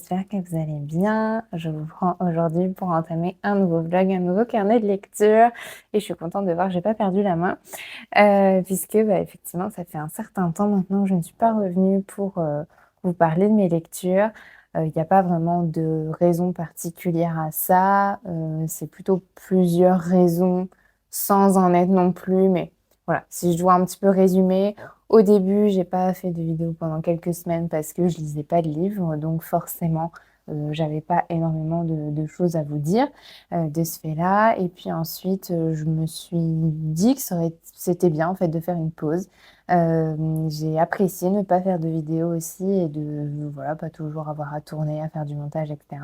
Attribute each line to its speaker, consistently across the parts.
Speaker 1: j'espère que vous allez bien. Je vous prends aujourd'hui pour entamer un nouveau vlog, un nouveau carnet de lecture et je suis contente de voir que j'ai pas perdu la main puisque effectivement ça fait un certain temps maintenant que je ne suis pas revenue pour vous parler de mes lectures. Il n'y a pas vraiment de raison particulière à ça, c'est plutôt plusieurs raisons sans en être non plus, mais voilà, si je dois un petit peu résumer. Au début, j'ai pas fait de vidéo pendant quelques semaines parce que je lisais pas de livres, donc forcément, j'avais pas énormément de choses à vous dire de ce fait-là. Et puis ensuite, je me suis dit que c'était bien en fait de faire une pause. J'ai apprécié ne pas faire de vidéo aussi et de voilà, pas toujours avoir à tourner, à faire du montage, etc.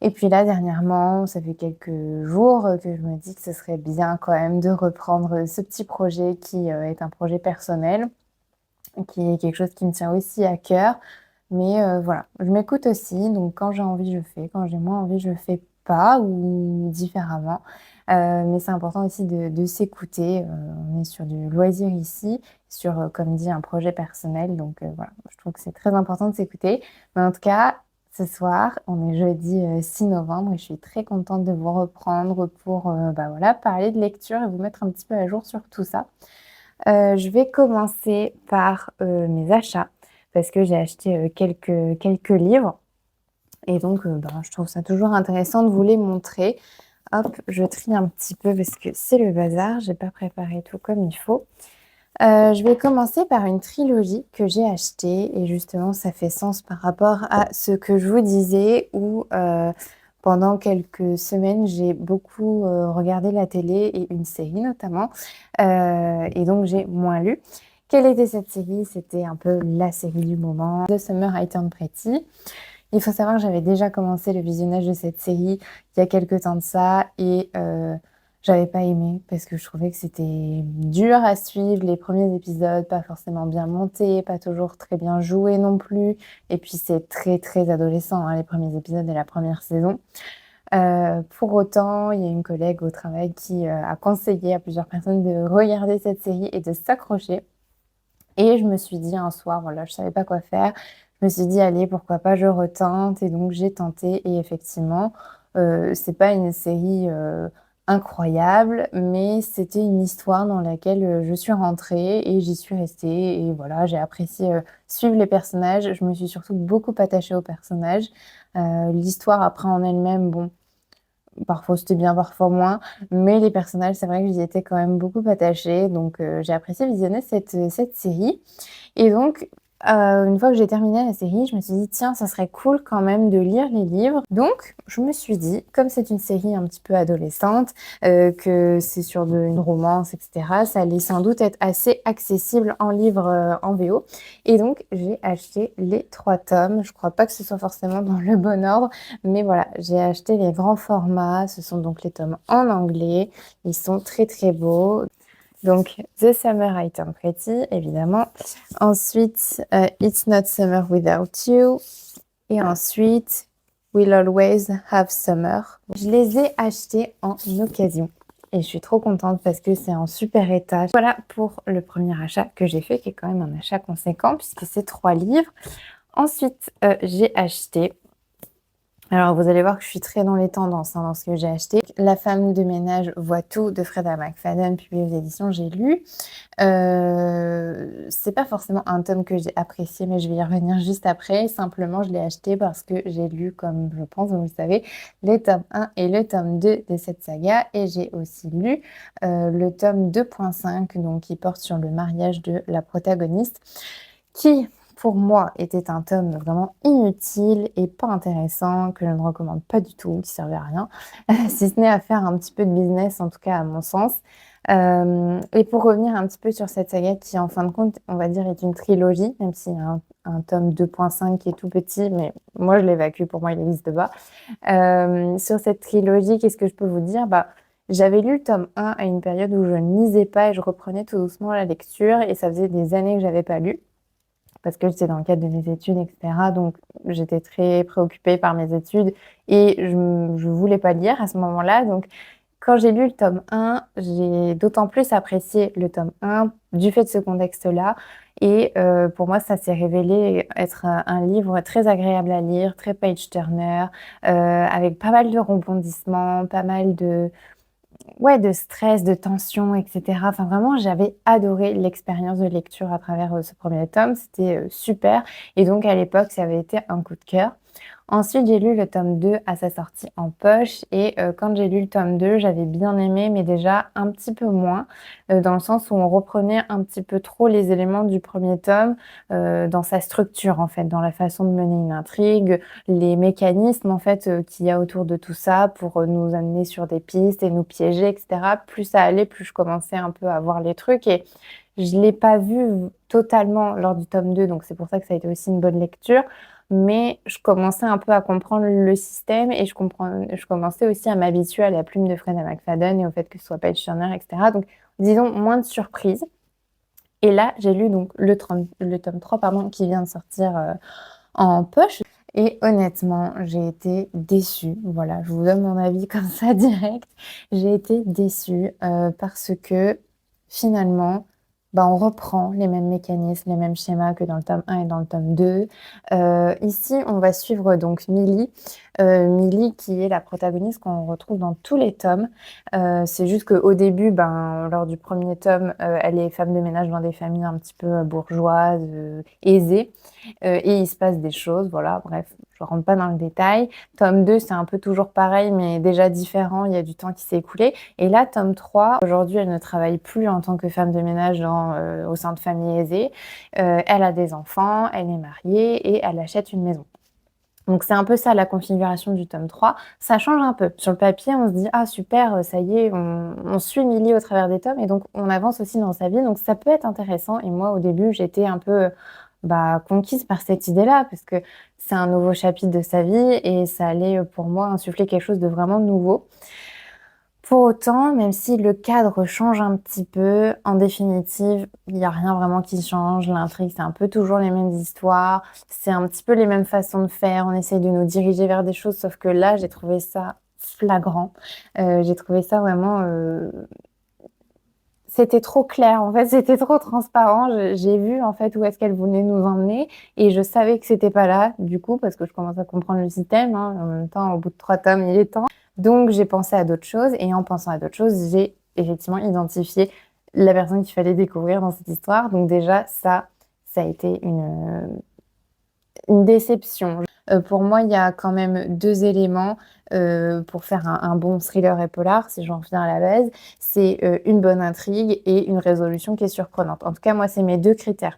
Speaker 1: Et puis là, dernièrement, ça fait quelques jours que je me dis que ce serait bien quand même de reprendre ce petit projet qui est un projet personnel, qui est quelque chose qui me tient aussi à cœur. Mais voilà, je m'écoute aussi, donc quand j'ai envie, je fais, quand j'ai moins envie, je fais pas ou différemment. Mais c'est important aussi de s'écouter. On est sur du loisir ici, sur, comme dit, un projet personnel. Donc voilà, je trouve que c'est très important de s'écouter. Mais en tout cas, ce soir, on est jeudi 6 novembre et je suis très contente de vous reprendre pour voilà, parler de lecture et vous mettre un petit peu à jour sur tout ça. Je vais commencer par mes achats parce que j'ai acheté quelques livres et donc je trouve ça toujours intéressant de vous les montrer. Hop, je trie un petit peu parce que c'est le bazar, j'ai pas préparé tout comme il faut. Je vais commencer par une trilogie que j'ai achetée et justement ça fait sens par rapport à ce que je vous disais où pendant quelques semaines j'ai beaucoup regardé la télé et une série notamment et donc j'ai moins lu. Quelle était cette série? C'était un peu la série du moment, The Summer I Turned Pretty. Il faut savoir que j'avais déjà commencé le visionnage de cette série il y a quelques temps de ça et j'avais pas aimé parce que je trouvais que c'était dur à suivre, les premiers épisodes, pas forcément bien montés, pas toujours très bien joués non plus. Et puis c'est très très adolescent, hein, les premiers épisodes de la première saison. Pour autant, il y a une collègue au travail qui a conseillé à plusieurs personnes de regarder cette série et de s'accrocher. Et je me suis dit un soir, voilà, je savais pas quoi faire. Je me suis dit, allez, pourquoi pas, je retente. Et donc j'ai tenté. Et effectivement, c'est pas une série incroyable, mais c'était une histoire dans laquelle je suis rentrée et j'y suis restée. Et voilà, j'ai apprécié suivre les personnages. Je me suis surtout beaucoup attachée aux personnages. L'histoire après en elle-même, bon. Parfois c'était bien, parfois moins, mais les personnages, c'est vrai que j'y étais quand même beaucoup attachée, donc j'ai apprécié visionner cette série. Et donc, une fois que j'ai terminé la série, je me suis dit, tiens, ça serait cool quand même de lire les livres. Donc, je me suis dit, comme c'est une série un petit peu adolescente, que c'est sur une romance, etc., ça allait sans doute être assez accessible en livre en VO. Et donc, j'ai acheté les 3 tomes. Je crois pas que ce soit forcément dans le bon ordre, mais voilà, j'ai acheté les grands formats. Ce sont donc les tomes en anglais. Ils sont très très beaux. Donc, The Summer I Turned Pretty, évidemment. Ensuite, It's Not Summer Without You. Et ensuite, We'll Always Have Summer. Je les ai achetés en occasion. Et je suis trop contente parce que c'est en super état. Voilà pour le premier achat que j'ai fait, qui est quand même un achat conséquent puisque c'est 3 livres. Ensuite, j'ai acheté... Alors, vous allez voir que je suis très dans les tendances dans ce que j'ai acheté. La femme de ménage voit tout de Freda McFadden, publié aux éditions J'ai lu. C'est pas forcément un tome que j'ai apprécié, mais je vais y revenir juste après. Simplement, je l'ai acheté parce que j'ai lu, comme je pense, vous le savez, les tomes 1 et le tome 2 de cette saga. Et j'ai aussi lu le tome 2.5, donc qui porte sur le mariage de la protagoniste, qui pour moi était un tome vraiment inutile et pas intéressant, que je ne recommande pas du tout, qui servait à rien, si ce n'est à faire un petit peu de business, en tout cas à mon sens. Et pour revenir un petit peu sur cette saga qui, en fin de compte, on va dire, est une trilogie, même s'il y a un tome 2.5 qui est tout petit, mais moi je l'évacue, pour moi il n'existe pas. Sur cette trilogie, qu'est-ce que je peux vous dire? J'avais lu le tome 1 à une période où je ne lisais pas et je reprenais tout doucement la lecture et ça faisait des années que j'avais pas lu parce que j'étais dans le cadre de mes études, etc. Donc, j'étais très préoccupée par mes études et je voulais pas lire à ce moment-là. Donc, Quand j'ai lu le tome 1, j'ai d'autant plus apprécié le tome 1 du fait de ce contexte-là et pour moi, ça s'est révélé être un livre très agréable à lire, très page-turner, avec pas mal de rebondissements, pas mal de ouais, de stress, de tension et cetera. Enfin, vraiment, j'avais adoré l'expérience de lecture à travers, ce premier tome. C'était, super et donc à l'époque, ça avait été un coup de cœur. Ensuite, j'ai lu le tome 2 à sa sortie en poche et quand j'ai lu le tome 2, j'avais bien aimé, mais déjà un petit peu moins, dans le sens où on reprenait un petit peu trop les éléments du premier tome, dans sa structure, en fait, dans la façon de mener une intrigue, les mécanismes, en fait, qu'il y a autour de tout ça pour, nous amener sur des pistes et nous piéger et cetera. Plus ça allait, plus je commençais un peu à voir les trucs et je l'ai pas vu totalement lors du tome 2, donc c'est pour ça que ça a été aussi une bonne lecture. Mais je commençais un peu à comprendre le système et je commençais aussi à m'habituer à la plume de Freda McFadden et au fait que ce soit page turner, etc. Donc, disons, moins de surprises. Et là, j'ai lu donc le tome 3 pardon, qui vient de sortir en poche. Et honnêtement, j'ai été déçue. Voilà, je vous donne mon avis comme ça direct. J'ai été déçue parce que finalement, bah, on reprend les mêmes mécanismes, les mêmes schémas que dans le tome 1 et dans le tome 2. Ici, on va suivre donc Millie. Millie qui est la protagoniste qu'on retrouve dans tous les tomes. C'est juste qu'au début, ben, lors du premier tome, elle est femme de ménage dans des familles un petit peu bourgeoises, aisées. Et il se passe des choses, voilà, bref, je rentre pas dans le détail. Tome 2, c'est un peu toujours pareil, mais déjà différent, il y a du temps qui s'est écoulé. Et là, tome 3, aujourd'hui, elle ne travaille plus en tant que femme de ménage au sein de familles aisées. Elle a des enfants, elle est mariée et elle achète une maison. Donc c'est un peu ça la configuration du tome 3. Ça change un peu. Sur le papier, on se dit ah super, ça y est, on suit Millie au travers des tomes et donc on avance aussi dans sa vie. Donc ça peut être intéressant. Et moi au début, j'étais un peu bah, conquise par cette idée-là parce que c'est un nouveau chapitre de sa vie et ça allait pour moi insuffler quelque chose de vraiment nouveau. Pour autant, même si le cadre change un petit peu, en définitive, il y a rien vraiment qui change. L'intrigue, c'est un peu toujours les mêmes histoires, c'est un petit peu les mêmes façons de faire. On essaye de nous diriger vers des choses, sauf que là, j'ai trouvé ça flagrant. J'ai trouvé ça vraiment, c'était trop clair, en fait, c'était trop transparent. J'ai vu, en fait, où est-ce qu'elle voulait nous emmener et je savais que c'était pas là, du coup, parce que je commence à comprendre le système, hein. En même temps, au bout de 3 tomes, il est temps. Donc, j'ai pensé à d'autres choses et en pensant à d'autres choses, j'ai effectivement identifié la personne qu'il fallait découvrir dans cette histoire. Donc déjà, ça a été une déception. Pour moi, il y a quand même 2 éléments, pour faire un bon thriller et polar, si j'en reviens à la base. C'est, une bonne intrigue et une résolution qui est surprenante. En tout cas, moi, c'est mes 2 critères.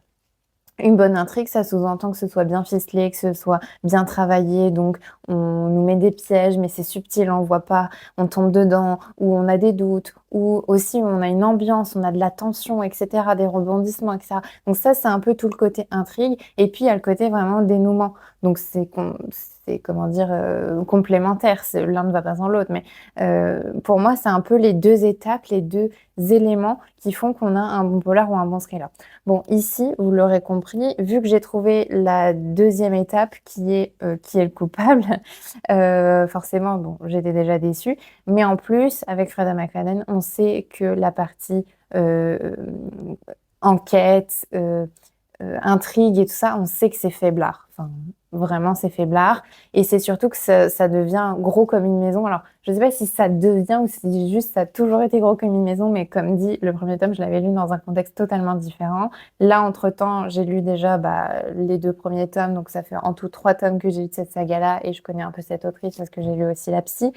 Speaker 1: Une bonne intrigue, ça sous-entend que ce soit bien ficelé, que ce soit bien travaillé, donc on nous met des pièges, mais c'est subtil, on voit pas, on tombe dedans, ou on a des doutes, ou aussi on a une ambiance, on a de la tension, etc., des rebondissements, etc. Donc ça, c'est un peu tout le côté intrigue, et puis il y a le côté vraiment dénouement. Donc c'est comment dire, complémentaire, l'un ne va pas sans l'autre, mais pour moi, c'est un peu les 2 étapes, les 2 éléments qui font qu'on a un bon polar ou un bon thriller. Bon, ici, vous l'aurez compris, vu que j'ai trouvé la 2e étape qui est le coupable, forcément, bon, j'étais déjà déçue. Mais en plus, avec Freda McFadden, on sait que la partie euh, enquête, intrigue et tout ça, on sait que c'est faiblard. Enfin, vraiment, c'est faiblard. Et c'est surtout que ça devient gros comme une maison. Alors, je sais pas si ça devient ou si juste ça a toujours été gros comme une maison, mais comme dit, le premier tome, je l'avais lu dans un contexte totalement différent. Là, entre-temps, j'ai lu déjà bah, les 2 premiers tomes, donc ça fait en tout 3 tomes que j'ai lu de cette saga-là, et je connais un peu cette autrice parce que j'ai lu aussi La Psy.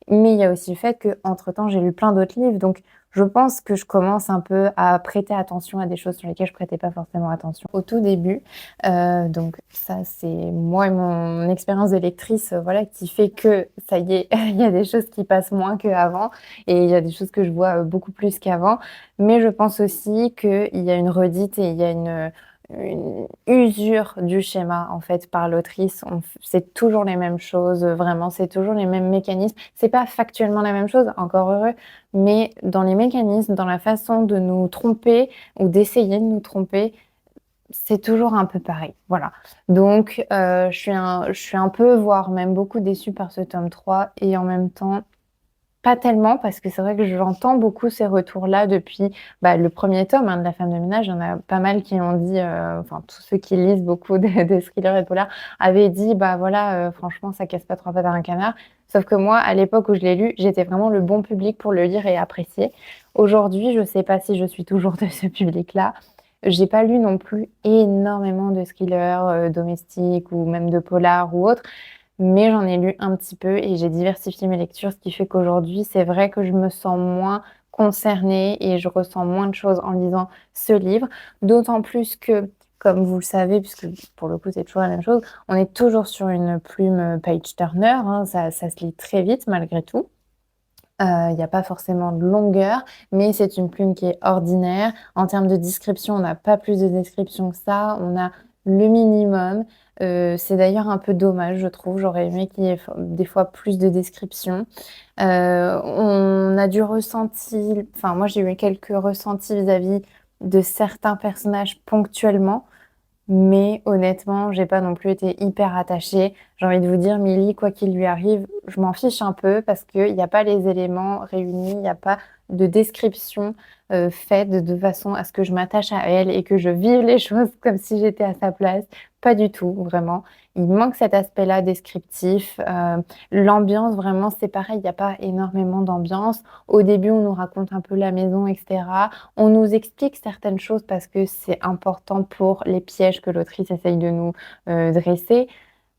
Speaker 1: Mais il y a aussi le fait que, entre-temps, j'ai lu plein d'autres livres, donc je pense que je commence un peu à prêter attention à des choses sur lesquelles je prêtais pas forcément attention au tout début. Donc ça, c'est moi et mon expérience de lectrice, voilà, qui fait que ça y est, il y a des choses qui passent moins qu'avant et il y a des choses que je vois beaucoup plus qu'avant. Mais je pense aussi qu'il y a une redite et il y a une usure du schéma en fait par l'autrice. C'est toujours les mêmes choses, vraiment, c'est toujours les mêmes mécanismes. C'est pas factuellement la même chose, encore heureux, mais dans les mécanismes, dans la façon de nous tromper ou d'essayer de nous tromper, c'est toujours un peu pareil. Voilà. Donc, je suis un peu, voire même beaucoup déçue par ce tome 3 et en même temps, Pas tellement parce que c'est vrai que j'entends beaucoup ces retours-là depuis, bah, le premier tome, hein, de La femme de ménage. Il y en a pas mal qui ont dit, enfin tous ceux qui lisent beaucoup de thrillers et de polars avaient dit: «Bah, voilà, franchement ça casse pas 3 pattes à un canard». Sauf que moi, à l'époque où je l'ai lu, j'étais vraiment le bon public pour le lire et apprécier. Aujourd'hui, je sais pas si je suis toujours de ce public-là. J'ai pas lu non plus énormément de thrillers, domestiques ou même de polars ou autres. Mais j'en ai lu un petit peu et j'ai diversifié mes lectures, ce qui fait qu'aujourd'hui, c'est vrai que je me sens moins concernée et je ressens moins de choses en lisant ce livre. D'autant plus que, comme vous le savez, puisque pour le coup, c'est toujours la même chose, on est toujours sur une plume page turner, hein, ça se lit très vite malgré tout. Il y a pas forcément de longueur, mais c'est une plume qui est ordinaire. En termes de description, on n'a pas plus de description que ça. On a le minimum. C'est d'ailleurs un peu dommage, je trouve. J'aurais aimé qu'il y ait des fois plus de descriptions. On a du ressenti, enfin moi j'ai eu quelques ressentis vis-à-vis de certains personnages ponctuellement. Mais honnêtement, j'ai pas non plus été hyper attachée. J'ai envie de vous dire, Milly, quoi qu'il lui arrive, je m'en fiche un peu parce qu'il n'y a pas les éléments réunis, il n'y a pas de description faite de façon à ce que je m'attache à elle et que je vive les choses comme si j'étais à sa place. Pas du tout, vraiment. Il manque cet aspect-là descriptif. L'ambiance, vraiment, c'est pareil, il n'y a pas énormément d'ambiance. Au début, on nous raconte un peu la maison, etc. On nous explique certaines choses parce que c'est important pour les pièges que l'autrice essaye de nous dresser.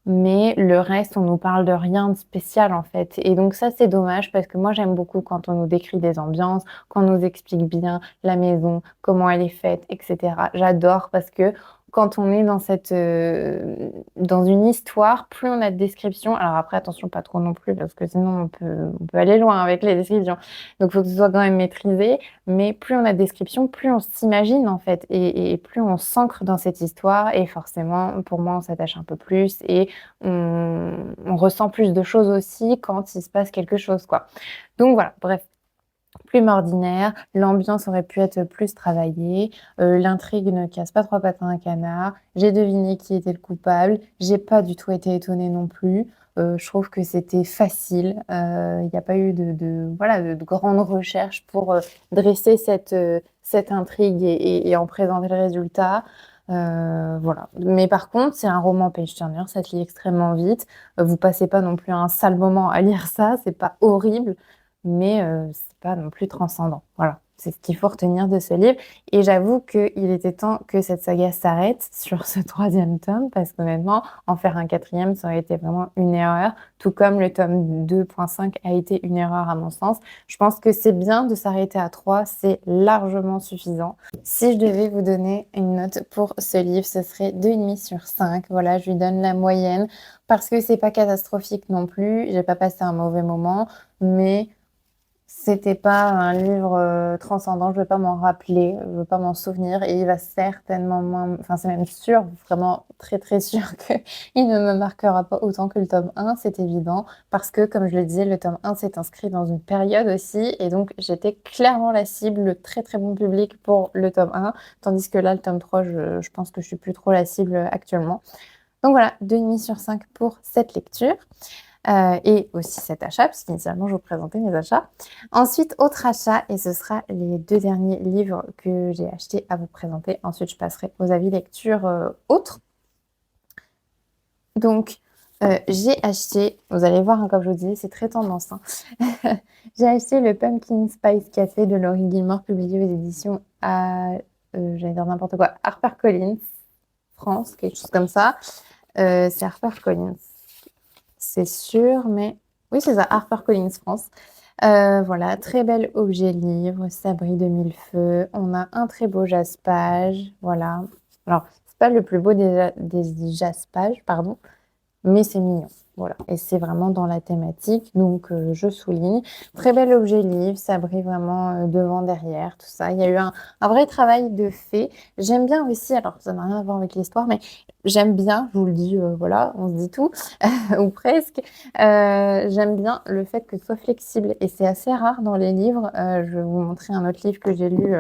Speaker 1: Mais le reste, on nous parle de rien de spécial en fait. Et donc ça, c'est dommage parce que moi, j'aime beaucoup quand on nous décrit des ambiances, quand on nous explique bien la maison, comment elle est faite, etc. J'adore parce que quand on est dans dans une histoire, plus on a de descriptions. Alors après, attention, pas trop non plus parce que sinon on peut aller loin avec les descriptions. Donc, il faut que ce soit quand même maîtrisé. Mais plus on a de descriptions, plus on s'imagine en fait et plus on s'ancre dans cette histoire. Et forcément, pour moi, on s'attache un peu plus et on ressent plus de choses aussi quand il se passe quelque chose, quoi. Donc voilà, bref, plume ordinaire, l'ambiance aurait pu être plus travaillée, l'intrigue ne casse pas 3 pattes à un canard, j'ai deviné qui était le coupable, j'ai pas du tout été étonnée non plus. Je trouve que c'était facile, il n'y a pas eu voilà, de grandes recherches pour, dresser cette intrigue et en présenter le résultat. Voilà. Mais par contre, c'est un roman page turner, ça se lit extrêmement vite. Vous passez pas non plus un sale moment à lire ça, c'est pas horrible, mais c'est pas non plus transcendant. Voilà, c'est ce qu'il faut retenir de ce livre. Et j'avoue qu'il était temps que cette saga s'arrête sur ce troisième tome, parce qu'honnêtement, en faire un quatrième, ça aurait été vraiment une erreur, tout comme le tome 2.5 a été une erreur à mon sens. Je pense que c'est bien de s'arrêter à 3, c'est largement suffisant. Si je devais vous donner une note pour ce livre, ce serait 2,5 sur 5. Voilà, je lui donne la moyenne, parce que c'est pas catastrophique non plus, j'ai pas passé un mauvais moment, mais c'était pas un livre transcendant, je vais pas m'en rappeler, je vais pas m'en souvenir et il va certainement moins, enfin c'est même sûr, vraiment très très sûr que il ne me marquera pas autant que le tome 1, c'est évident, parce que comme je le disais, le tome 1 s'est inscrit dans une période aussi et donc j'étais clairement la cible, le très très bon public pour le tome 1, tandis que là le tome 3, je pense que je suis plus trop la cible actuellement. Donc voilà, 2,5 sur 5 pour cette lecture. Et aussi cet achat, parce qu'initialement je vous présentais mes achats. Ensuite, autre achat, et ce sera les 2 derniers livres que j'ai achetés à vous présenter. Ensuite, je passerai aux avis lecture autres. Donc, j'ai acheté, vous allez voir, hein, comme je vous disais, c'est très tendance, hein. J'ai acheté le Pumpkin Spice Café de Laurie Gilmore, publié aux éditions j'allais dire n'importe quoi, HarperCollins France, quelque chose comme ça. C'est HarperCollins. C'est sûr, mais oui, c'est ça, HarperCollins France. Voilà, très bel objet livre, sabri de mille feux. On a un très beau jaspage, voilà. Alors, c'est pas le plus beau des jaspages, pardon, mais c'est mignon. Voilà, et c'est vraiment dans la thématique, donc je souligne. Très bel objet livre, ça brille vraiment devant, derrière, tout ça. Il y a eu un vrai travail de fait. J'aime bien aussi, alors ça n'a rien à voir avec l'histoire, mais j'aime bien, je vous le dis, voilà, on se dit tout, ou presque. J'aime bien le fait que ce soit flexible, et c'est assez rare dans les livres. Je vais vous montrer un autre livre que j'ai lu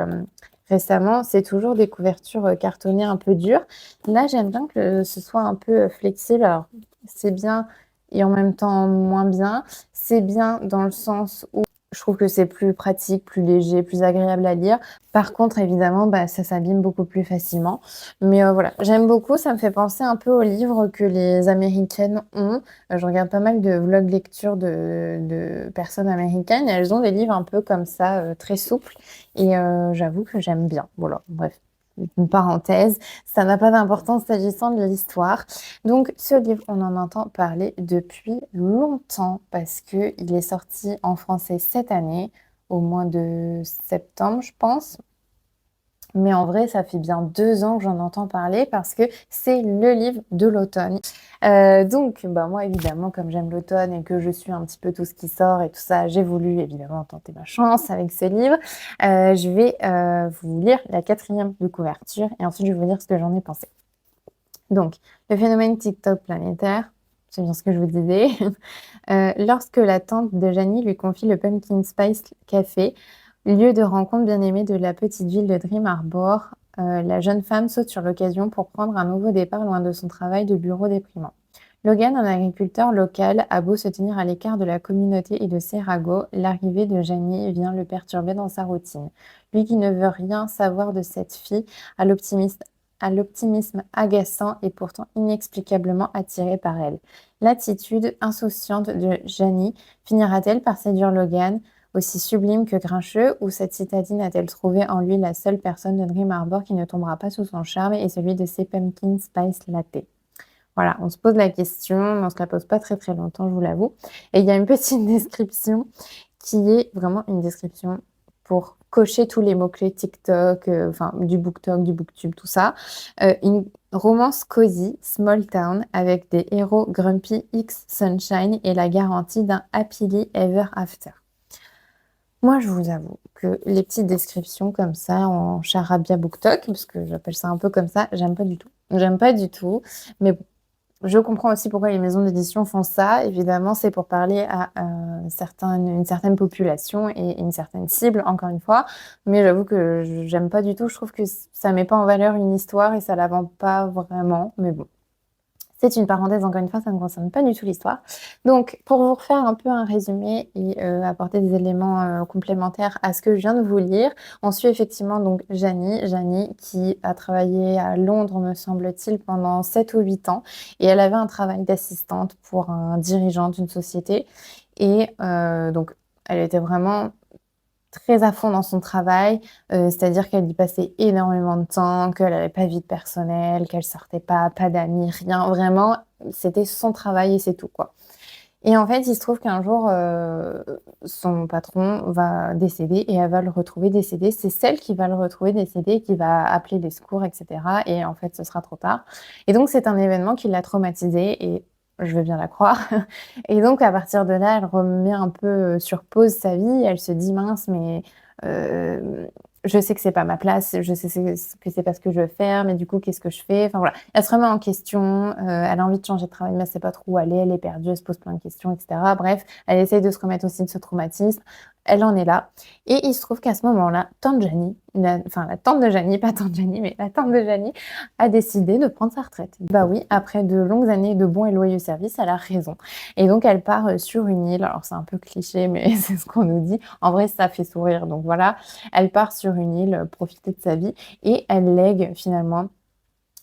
Speaker 1: récemment, c'est toujours des couvertures cartonnées un peu dures. Là, j'aime bien que ce soit un peu flexible. Alors, c'est bien et en même temps moins bien. C'est bien dans le sens où je trouve que c'est plus pratique, plus léger, plus agréable à lire. Par contre, évidemment, ça s'abîme beaucoup plus facilement. Mais voilà, j'aime beaucoup. Ça me fait penser un peu aux livres que les Américaines ont. Je regarde pas mal de vlogs lecture de personnes américaines et elles ont des livres un peu comme ça, très souples. Et j'avoue que j'aime bien. Voilà, bref. Une parenthèse, ça n'a pas d'importance s'agissant de l'histoire. Donc, ce livre, on en entend parler depuis longtemps parce que il est sorti en français cette année, au mois de septembre, je pense. Mais en vrai, ça fait bien 2 ans que j'en entends parler parce que c'est le livre de l'automne. Donc, moi, évidemment, comme j'aime l'automne et que je suis un petit peu tout ce qui sort et tout ça, j'ai voulu évidemment tenter ma chance avec ce livre. Je vais vous lire la 4e de couverture et ensuite je vais vous dire ce que j'en ai pensé. Donc, le phénomène TikTok planétaire, c'est bien ce que je vous disais. Lorsque la tante de Janie lui confie le Pumpkin Spice Café, lieu de rencontre bien-aimé de la petite ville de Dream Harbor, la jeune femme saute sur l'occasion pour prendre un nouveau départ loin de son travail de bureau déprimant. Logan, un agriculteur local, a beau se tenir à l'écart de la communauté et de ses ragots, l'arrivée de Janie vient le perturber dans sa routine. Lui qui ne veut rien savoir de cette fille, à l'optimisme agaçant et pourtant inexplicablement attiré par elle. L'attitude insouciante de Janie finira-t-elle par séduire Logan, aussi sublime que grincheux, ou cette citadine a-t-elle trouvé en lui la seule personne de Dream Harbor qui ne tombera pas sous son charme et celui de ses pumpkin spice latte? Voilà, on se pose la question, mais on se la pose pas très très longtemps, je vous l'avoue. Et il y a une petite description qui est vraiment une description pour cocher tous les mots-clés TikTok, enfin du BookTok, du BookTube, tout ça. Une romance cosy, small town, avec des héros grumpy X Sunshine et la garantie d'un happily ever after. Moi, je vous avoue que les petites descriptions comme ça en charabia BookTok, parce que j'appelle ça un peu comme ça, j'aime pas du tout. J'aime pas du tout, mais bon, je comprends aussi pourquoi les maisons d'édition font ça. Évidemment, c'est pour parler à une certaine population et une certaine cible, encore une fois. Mais j'avoue que j'aime pas du tout. Je trouve que ça met pas en valeur une histoire et ça la vend pas vraiment. Mais bon. C'est une parenthèse, encore une fois, ça ne concerne pas du tout l'histoire. Donc, pour vous refaire un peu un résumé et apporter des éléments complémentaires à ce que je viens de vous lire, on suit effectivement donc Janie qui a travaillé à Londres, me semble-t-il, pendant 7 ou 8 ans. Et elle avait un travail d'assistante pour un dirigeant d'une société. Et donc, elle était vraiment très à fond dans son travail, c'est-à-dire qu'elle y passait énormément de temps, qu'elle avait pas de vie personnelle, qu'elle sortait pas d'amis, rien. Vraiment, c'était son travail et c'est tout, quoi. Et en fait, il se trouve qu'un jour, son patron va décéder et elle va le retrouver décédé. C'est celle qui va le retrouver décédé, qui va appeler les secours, et cetera. Et en fait, ce sera trop tard. Et donc, c'est un événement qui l'a traumatisée et je veux bien la croire. Et donc, à partir de là, elle remet un peu sur pause sa vie. Elle se dit: «Mince, mais je sais que c'est pas ma place, je sais que c'est pas ce que je veux faire, mais du coup, qu'est-ce que je fais?» Enfin voilà, elle se remet en question, elle a envie de changer de travail, mais elle sait pas trop où aller, elle est perdue, elle se pose plein de questions, et cetera. Bref, elle essaye de se remettre aussi de ce traumatisme. Elle en est là. Et il se trouve qu'à ce moment-là, tante Janie, la tante de Janie, pas tante Janie, mais la tante de Janie, a décidé de prendre sa retraite. Bah oui, après de longues années de bons et loyaux services, elle a raison. Et donc, elle part sur une île. Alors, c'est un peu cliché, mais c'est ce qu'on nous dit. En vrai, ça fait sourire. Donc voilà, elle part sur une île, profiter de sa vie et elle lègue finalement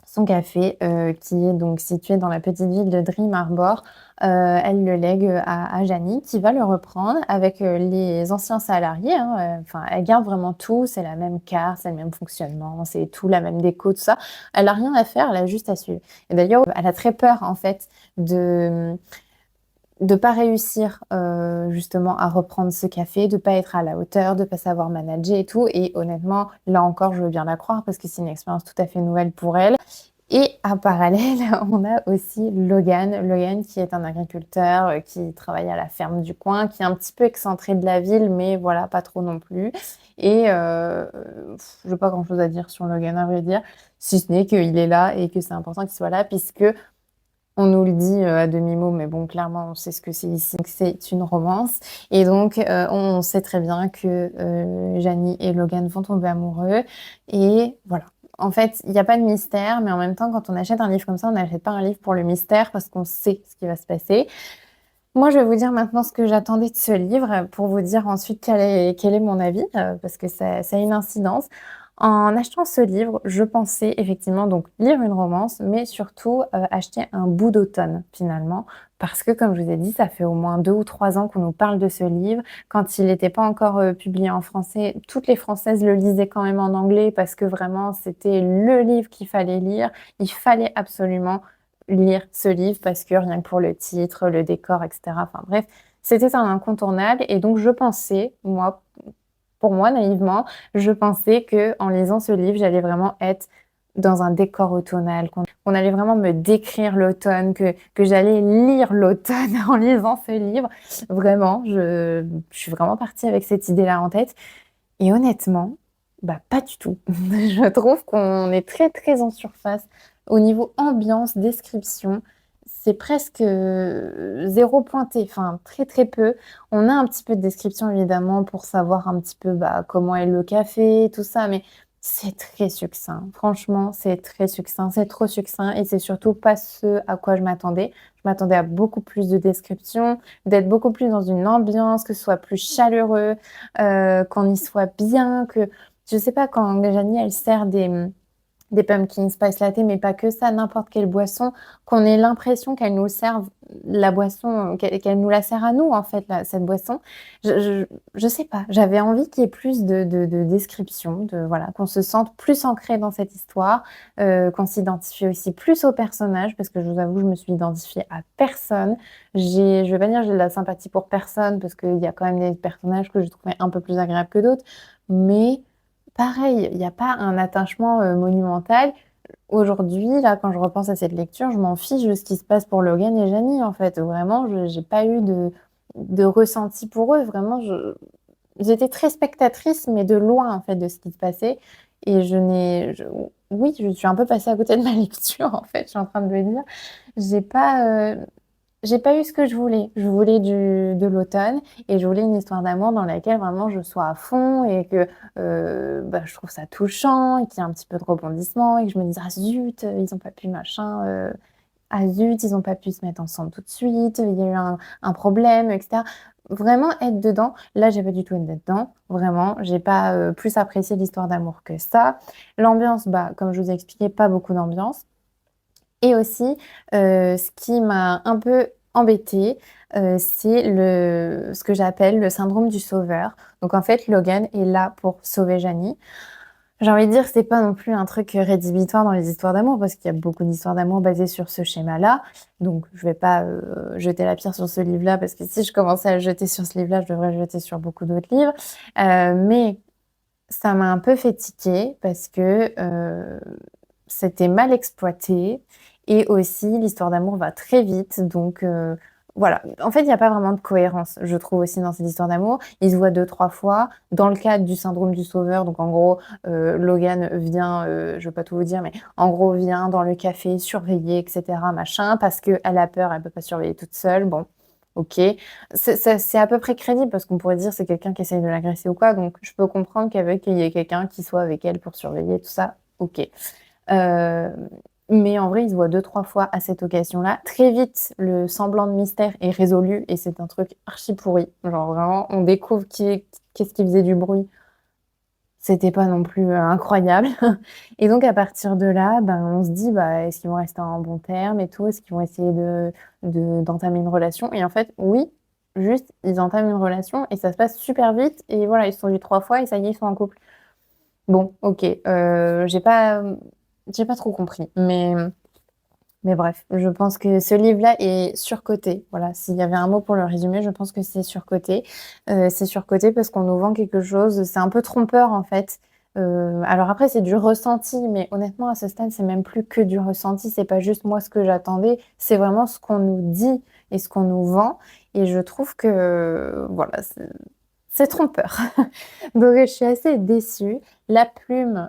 Speaker 1: son café qui est donc situé dans la petite ville de Dream Harbor. Elle le lègue à Janie qui va le reprendre avec les anciens salariés. Hein, enfin, elle garde vraiment tout. C'est la même carte, c'est le même fonctionnement, c'est tout, la même déco, tout ça. Elle a rien à faire, elle a juste à suivre. Et d'ailleurs, elle a très peur en fait de pas réussir justement à reprendre ce café, de pas être à la hauteur, de pas savoir manager et tout. Et honnêtement, là encore, je veux bien la croire parce que c'est une expérience tout à fait nouvelle pour elle. Et en parallèle, on a aussi Logan qui est un agriculteur qui travaille à la ferme du coin, qui est un petit peu excentré de la ville, mais voilà, pas trop non plus. Et je n'ai pas grand-chose à dire sur Logan, à vrai dire, si ce n'est qu'il est là et que c'est important qu'il soit là, puisque on nous le dit à demi-mot, mais bon, clairement, on sait ce que c'est ici, que c'est une romance. Et donc, on sait très bien que Janie et Logan vont tomber amoureux. Et voilà. En fait, il n'y a pas de mystère, mais en même temps, quand on achète un livre comme ça, on n'achète pas un livre pour le mystère parce qu'on sait ce qui va se passer. Moi, je vais vous dire maintenant ce que j'attendais de ce livre pour vous dire ensuite quel est mon avis, parce que ça a une incidence. En achetant ce livre, je pensais effectivement donc lire une romance, mais surtout, acheter un bout d'automne finalement. Parce que comme je vous ai dit, ça fait au moins 2 ou 3 ans qu'on nous parle de ce livre. Quand il n'était pas encore, publié en français, toutes les Françaises le lisaient quand même en anglais parce que vraiment c'était le livre qu'il fallait lire. Il fallait absolument lire ce livre parce que rien que pour le titre, le décor, etc. Enfin bref, c'était un incontournable et donc je pensais, moi, pour moi naïvement, je pensais que en lisant ce livre, j'allais vraiment être dans un décor automnal, qu'on allait vraiment me décrire l'automne, que j'allais lire l'automne en lisant ce livre. Vraiment, je suis vraiment partie avec cette idée-là en tête. Et honnêtement, bah pas du tout. Je trouve qu'on est très très en surface. Au niveau ambiance, description, c'est presque zéro pointé, enfin très très peu. On a un petit peu de description évidemment pour savoir un petit peu bah, comment est le café, tout ça, mais c'est très succinct. Franchement, c'est très succinct, c'est trop succinct et c'est surtout pas ce à quoi je m'attendais. Je m'attendais à beaucoup plus de description, d'être beaucoup plus dans une ambiance, que ce soit plus chaleureux, qu'on y soit bien, que je sais pas quand Janie elle sert des pumpkin spice latte, mais pas que ça, n'importe quelle boisson, qu'on ait l'impression qu'elle nous serve la boisson, qu'elle nous la sert à nous en fait cette boisson. Je, je, je sais pas, j'avais envie qu'il y ait plus de description, de voilà, qu'on se sente plus ancré dans cette histoire, qu'on s'identifie aussi plus au personnage, parce que je vous avoue, je me suis identifiée à personne. Je vais pas dire que j'ai de la sympathie pour personne, parce qu'il y a quand même des personnages que je trouvais un peu plus agréables que d'autres, mais pareil, il n'y a pas un attachement monumental. Aujourd'hui, là, quand je repense à cette lecture, je m'en fiche de ce qui se passe pour Logan et Janie, en fait. Vraiment, je n'ai pas eu de ressenti pour eux. Vraiment, j'étais très spectatrice, mais de loin, en fait, de ce qui se passait. Et oui, je suis un peu passée à côté de ma lecture, en fait, je suis en train de le dire. J'ai pas, j'ai pas eu ce que je voulais. Je voulais de l'automne et je voulais une histoire d'amour dans laquelle vraiment je sois à fond et que bah, je trouve ça touchant et qu'il y ait un petit peu de rebondissement et que je me dise ah zut, ils ont pas pu machin, ah zut, ils ont pas pu se mettre ensemble tout de suite, il y a eu un problème, etc. Vraiment être dedans. Là, j'ai pas du tout été dedans. Vraiment, j'ai pas plus apprécié l'histoire d'amour que ça. L'ambiance, bah, comme je vous ai expliqué, pas beaucoup d'ambiance. Et aussi, ce qui m'a un peu embêtée, c'est ce que j'appelle le syndrome du sauveur. Donc en fait, Logan est là pour sauver Janie. J'ai envie de dire que c'est pas non plus un truc rédhibitoire dans les histoires d'amour, parce qu'il y a beaucoup d'histoires d'amour basées sur ce schéma-là. Donc je vais pas jeter la pierre sur ce livre-là, parce que si je commençais à le jeter sur ce livre-là, je devrais le jeter sur beaucoup d'autres livres. Mais ça m'a un peu fait tiquer, parce que c'était mal exploité et aussi l'histoire d'amour va très vite. Donc voilà, en fait, il n'y a pas vraiment de cohérence, je trouve aussi dans cette histoire d'amour. Ils se voient 2, 3 fois dans le cadre du syndrome du sauveur. Donc en gros, Logan vient, je ne vais pas tout vous dire, mais en gros vient dans le café surveiller, etc. Machin, parce qu'elle a peur, elle peut pas surveiller toute seule. Bon. Ok, c'est à peu près crédible parce qu'on pourrait dire c'est quelqu'un qui essaye de l'agresser ou quoi, donc je peux comprendre qu'avec il y ait quelqu'un qui soit avec elle pour surveiller tout ça, ok. Euh, mais en vrai, il se voit 2, 3 fois à cette occasion-là. Très vite, le semblant de mystère est résolu et c'est un truc archi pourri. Genre vraiment, on découvre qu'est-ce qui faisait du bruit. C'était pas non plus incroyable. Et donc à partir de là, ben, on se dit, bah, est-ce qu'ils vont rester en bon terme et tout? Est-ce qu'ils vont essayer d'entamer une relation? Et en fait, oui, juste, ils entament une relation et ça se passe super vite. Et voilà, ils se sont vus 3 fois et ça y est, ils sont en couple. Bon, ok. J'ai pas trop compris. Mais bref, je pense que ce livre-là est surcoté. Voilà, s'il y avait un mot pour le résumer, je pense que c'est surcoté. C'est surcoté parce qu'on nous vend quelque chose. C'est un peu trompeur en fait. Alors après, c'est du ressenti, mais honnêtement, à ce stade, c'est même plus que du ressenti. C'est pas juste moi ce que j'attendais. C'est vraiment ce qu'on nous dit et ce qu'on nous vend. Et je trouve que voilà, c'est trompeur. Donc je suis assez déçue. La plume,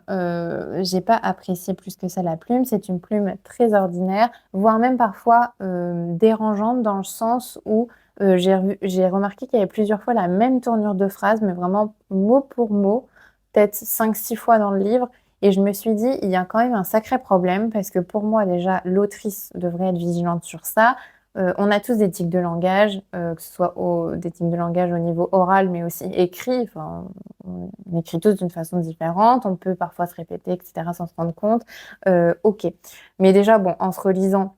Speaker 1: j'ai pas apprécié plus que ça la plume. C'est une plume très ordinaire, voire même parfois dérangeante dans le sens où j'ai remarqué qu'il y avait plusieurs fois la même tournure de phrase, mais vraiment mot pour mot, peut-être 5, 6 fois dans le livre. Et je me suis dit, il y a quand même un sacré problème parce que pour moi déjà, l'autrice devrait être vigilante sur ça. On a tous des tics de langage, que ce soit des tics de langage au niveau oral, mais aussi écrit. Enfin, on écrit tous d'une façon différente. On peut parfois se répéter, et cetera, sans se rendre compte. OK. Mais déjà, bon, en se relisant,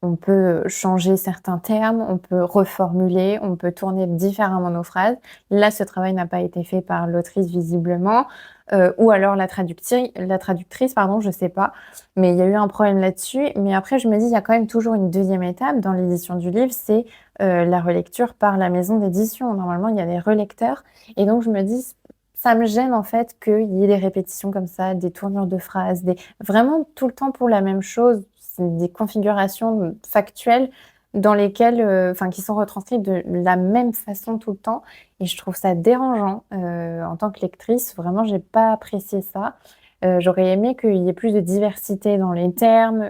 Speaker 1: on peut changer certains termes, on peut reformuler, on peut tourner différemment nos phrases. Là, ce travail n'a pas été fait par l'autrice visiblement, ou alors la traductrice, pardon, je sais pas. Mais il y a eu un problème là-dessus. Mais après, je me dis, il y a quand même toujours une deuxième étape dans l'édition du livre, c'est la relecture par la maison d'édition. Normalement, il y a des relecteurs. Et donc, je me dis, ça me gêne en fait qu'il y ait des répétitions comme ça, des tournures de phrases, vraiment tout le temps pour la même chose. C'est des configurations factuelles dans lesquelles, enfin, qui sont retranscrites de la même façon tout le temps. Et je trouve ça dérangeant en tant que lectrice. Vraiment, j'ai pas apprécié ça. J'aurais aimé qu'il y ait plus de diversité dans les termes,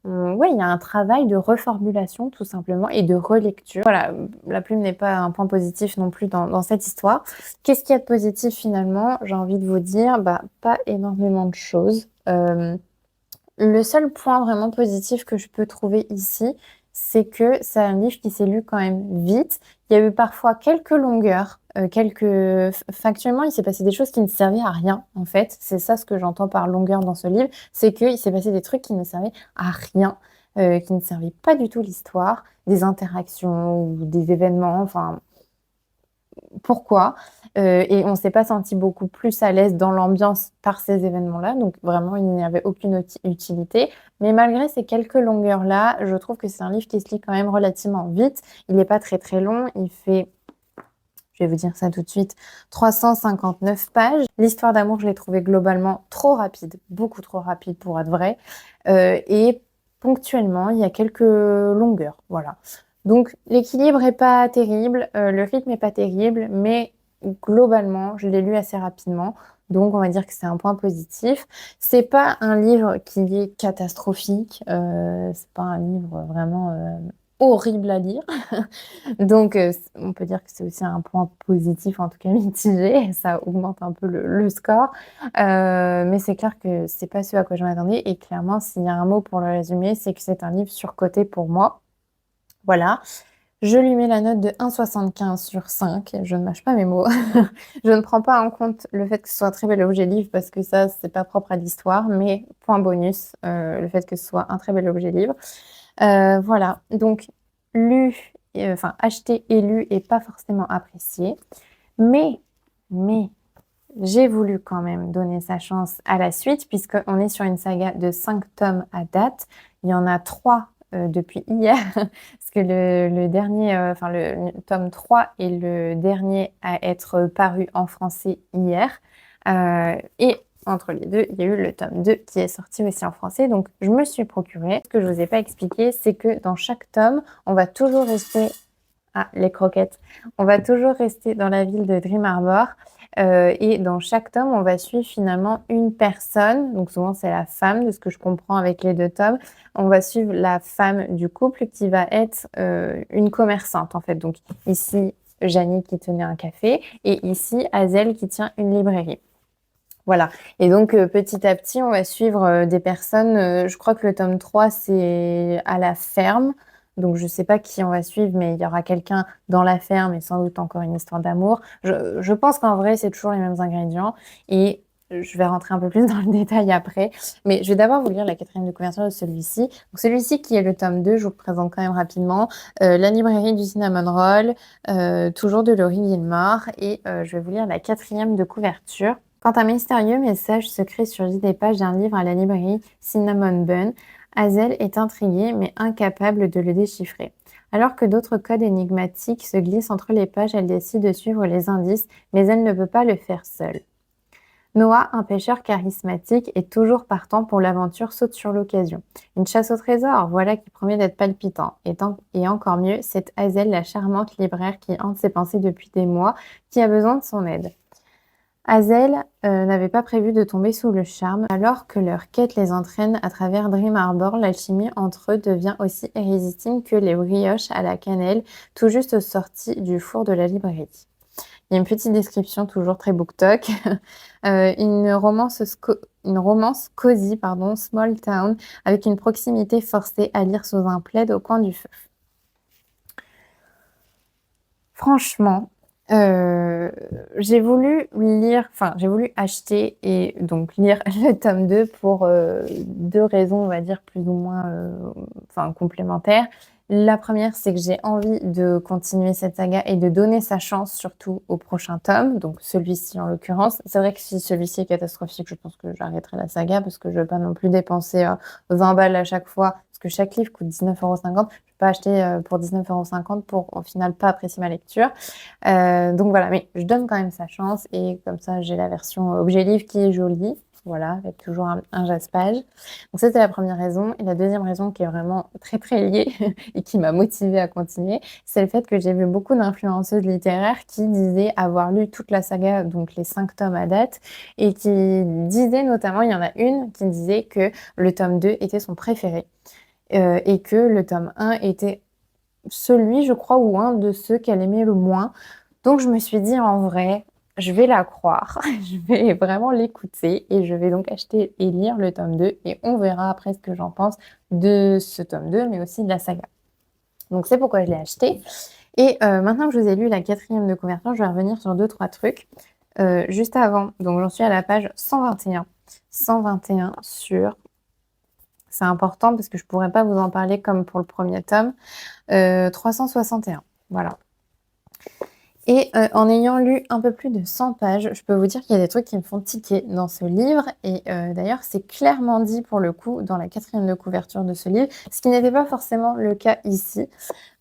Speaker 1: ouais, il y a un travail de reformulation tout simplement et de relecture. Voilà, la plume n'est pas un point positif non plus dans cette histoire. Qu'est-ce qu'il y a de positif finalement? J'ai envie de vous dire, bah, pas énormément de choses. Le seul point vraiment positif que je peux trouver ici, c'est que c'est un livre qui s'est lu quand même vite. Il y a eu parfois quelques longueurs, factuellement, il s'est passé des choses qui ne servaient à rien, en fait. C'est ça ce que j'entends par longueur dans ce livre, c'est qu'il s'est passé des trucs qui ne servaient à rien, qui ne servaient pas du tout l'histoire, des interactions ou des événements, enfin, pourquoi. Et on s'est pas senti beaucoup plus à l'aise dans l'ambiance par ces événements-là. Donc vraiment, il n'y avait aucune utilité. Mais malgré ces quelques longueurs-là, je trouve que c'est un livre qui se lit quand même relativement vite. Il n'est pas très très long. Il fait, je vais vous dire ça tout de suite, 359 pages. L'histoire d'amour, je l'ai trouvé globalement trop rapide, beaucoup trop rapide pour être vrai. Et ponctuellement, il y a quelques longueurs. Voilà. Donc l'équilibre est pas terrible, le rythme est pas terrible, mais globalement, je l'ai lu assez rapidement, donc on va dire que c'est un point positif. C'est pas un livre qui est catastrophique, c'est pas un livre vraiment horrible à lire. Donc on peut dire que c'est aussi un point positif, en tout cas mitigé, ça augmente un peu le score. Mais c'est clair que c'est pas ce à quoi je m'attendais, et clairement, s'il y a un mot pour le résumer, c'est que c'est un livre surcoté pour moi. Voilà. Je lui mets la note de 1,75 sur 5. Je ne mâche pas mes mots. Je ne prends pas en compte le fait que ce soit un très bel objet livre parce que ça, c'est pas propre à l'histoire. Mais point bonus, le fait que ce soit un très bel objet livre. Voilà. Donc, lu, enfin, acheté et lu et pas forcément apprécié. Mais, j'ai voulu quand même donner sa chance à la suite puisqu'on est sur une saga de 5 tomes à date. Il y en a 3 depuis hier, parce que le dernier, enfin le tome 3 est le dernier à être paru en français hier. Et entre les deux, il y a eu le tome 2 qui est sorti aussi en français. Donc je me suis procuré. Ce que je vous ai pas expliqué, c'est que dans chaque tome, on va toujours rester... Ah, les croquettes. On va toujours rester dans la ville de Dream Harbor. Et dans chaque tome, on va suivre finalement une personne. Donc souvent, c'est la femme, de ce que je comprends avec les 2 tomes. On va suivre la femme du couple qui va être une commerçante, en fait. Donc ici, Janie qui tenait un café et ici, Hazel qui tient une librairie. Voilà. Et donc, petit à petit, on va suivre des personnes. Je crois que le tome 3, c'est à la ferme. Donc, je ne sais pas qui on va suivre, mais il y aura quelqu'un dans la ferme et sans doute encore une histoire d'amour. Je pense qu'en vrai, c'est toujours les mêmes ingrédients. Et je vais rentrer un peu plus dans le détail après. Mais je vais d'abord vous lire la 4e de couverture de celui-ci. Donc, celui-ci qui est le tome 2, je vous le présente quand même rapidement. La librairie du Cinnamon Roll, toujours de Laurie Gilmore. Et je vais vous lire la 4e de couverture. Quand un mystérieux message secret surgit des pages d'un livre à la librairie Cinnamon Bun, Hazel est intriguée mais incapable de le déchiffrer. Alors que d'autres codes énigmatiques se glissent entre les pages, elle décide de suivre les indices, mais elle ne peut pas le faire seule. Noah, un pêcheur charismatique, est toujours partant pour l'aventure, saute sur l'occasion. Une chasse au trésor, voilà qui promet d'être palpitant. Et encore mieux, c'est Hazel, la charmante libraire qui hante ses pensées depuis des mois, qui a besoin de son aide. Hazel n'avait pas prévu de tomber sous le charme. Alors que leur quête les entraîne à travers Dream Harbor, l'alchimie entre eux devient aussi irrésistible que les brioches à la cannelle, tout juste sorties du four de la librairie. Il y a une petite description, toujours très BookTok. Une romance une romance cosy, pardon, small town, avec une proximité forcée à lire sous un plaid au coin du feu. Franchement, j'ai voulu j'ai voulu acheter et donc lire le tome 2 pour, 2 raisons, on va dire, plus ou moins, complémentaires. La première, c'est que j'ai envie de continuer cette saga et de donner sa chance surtout au prochain tome, donc celui-ci en l'occurrence. C'est vrai que si celui-ci est catastrophique, je pense que j'arrêterai la saga parce que je veux pas non plus dépenser, 20 balles à chaque fois, parce que chaque livre coûte 19,50 €. Je vais pas acheter, pour 19,50 € pour au final pas apprécier ma lecture. Donc voilà, mais je donne quand même sa chance et comme ça, j'ai la version objet livre qui est jolie, voilà, avec toujours un jaspage. Donc ça, c'est la première raison et la deuxième raison qui est vraiment très, très liée et qui m'a motivée à continuer, c'est le fait que j'ai vu beaucoup d'influenceuses littéraires qui disaient avoir lu toute la saga, donc les 5 tomes à date et qui disaient notamment, il y en a une qui disait que le tome 2 était son préféré, et que le tome 1 était celui, je crois, ou un de ceux qu'elle aimait le moins. Donc je me suis dit: «En vrai, je vais la croire, je vais vraiment l'écouter et je vais donc acheter et lire le tome 2 et on verra après ce que j'en pense de ce tome 2, mais aussi de la saga». Donc c'est pourquoi je l'ai acheté et maintenant que je vous ai lu la 4e de couverture, je vais revenir sur deux trois trucs. Juste avant, donc j'en suis à la page 121. 121 sur c'est important parce que je pourrais pas vous en parler comme pour le premier tome, 361, voilà. Et en ayant lu un peu plus de 100 pages, je peux vous dire qu'il y a des trucs qui me font tiquer dans ce livre et d'ailleurs, c'est clairement dit pour le coup dans la 4e de couverture de ce livre, ce qui n'était pas forcément le cas ici.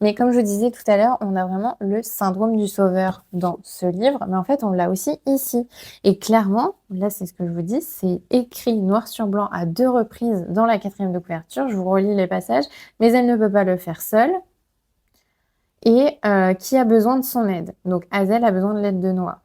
Speaker 1: Mais comme je vous disais tout à l'heure, on a vraiment le syndrome du sauveur dans ce livre, mais en fait, on l'a aussi ici. Et clairement, là, c'est ce que je vous dis, c'est écrit noir sur blanc à 2 reprises dans la 4e de couverture. Je vous relis les passages, mais elle ne peut pas le faire seule et qui a besoin de son aide. Donc Hazel a besoin de l'aide de Noah.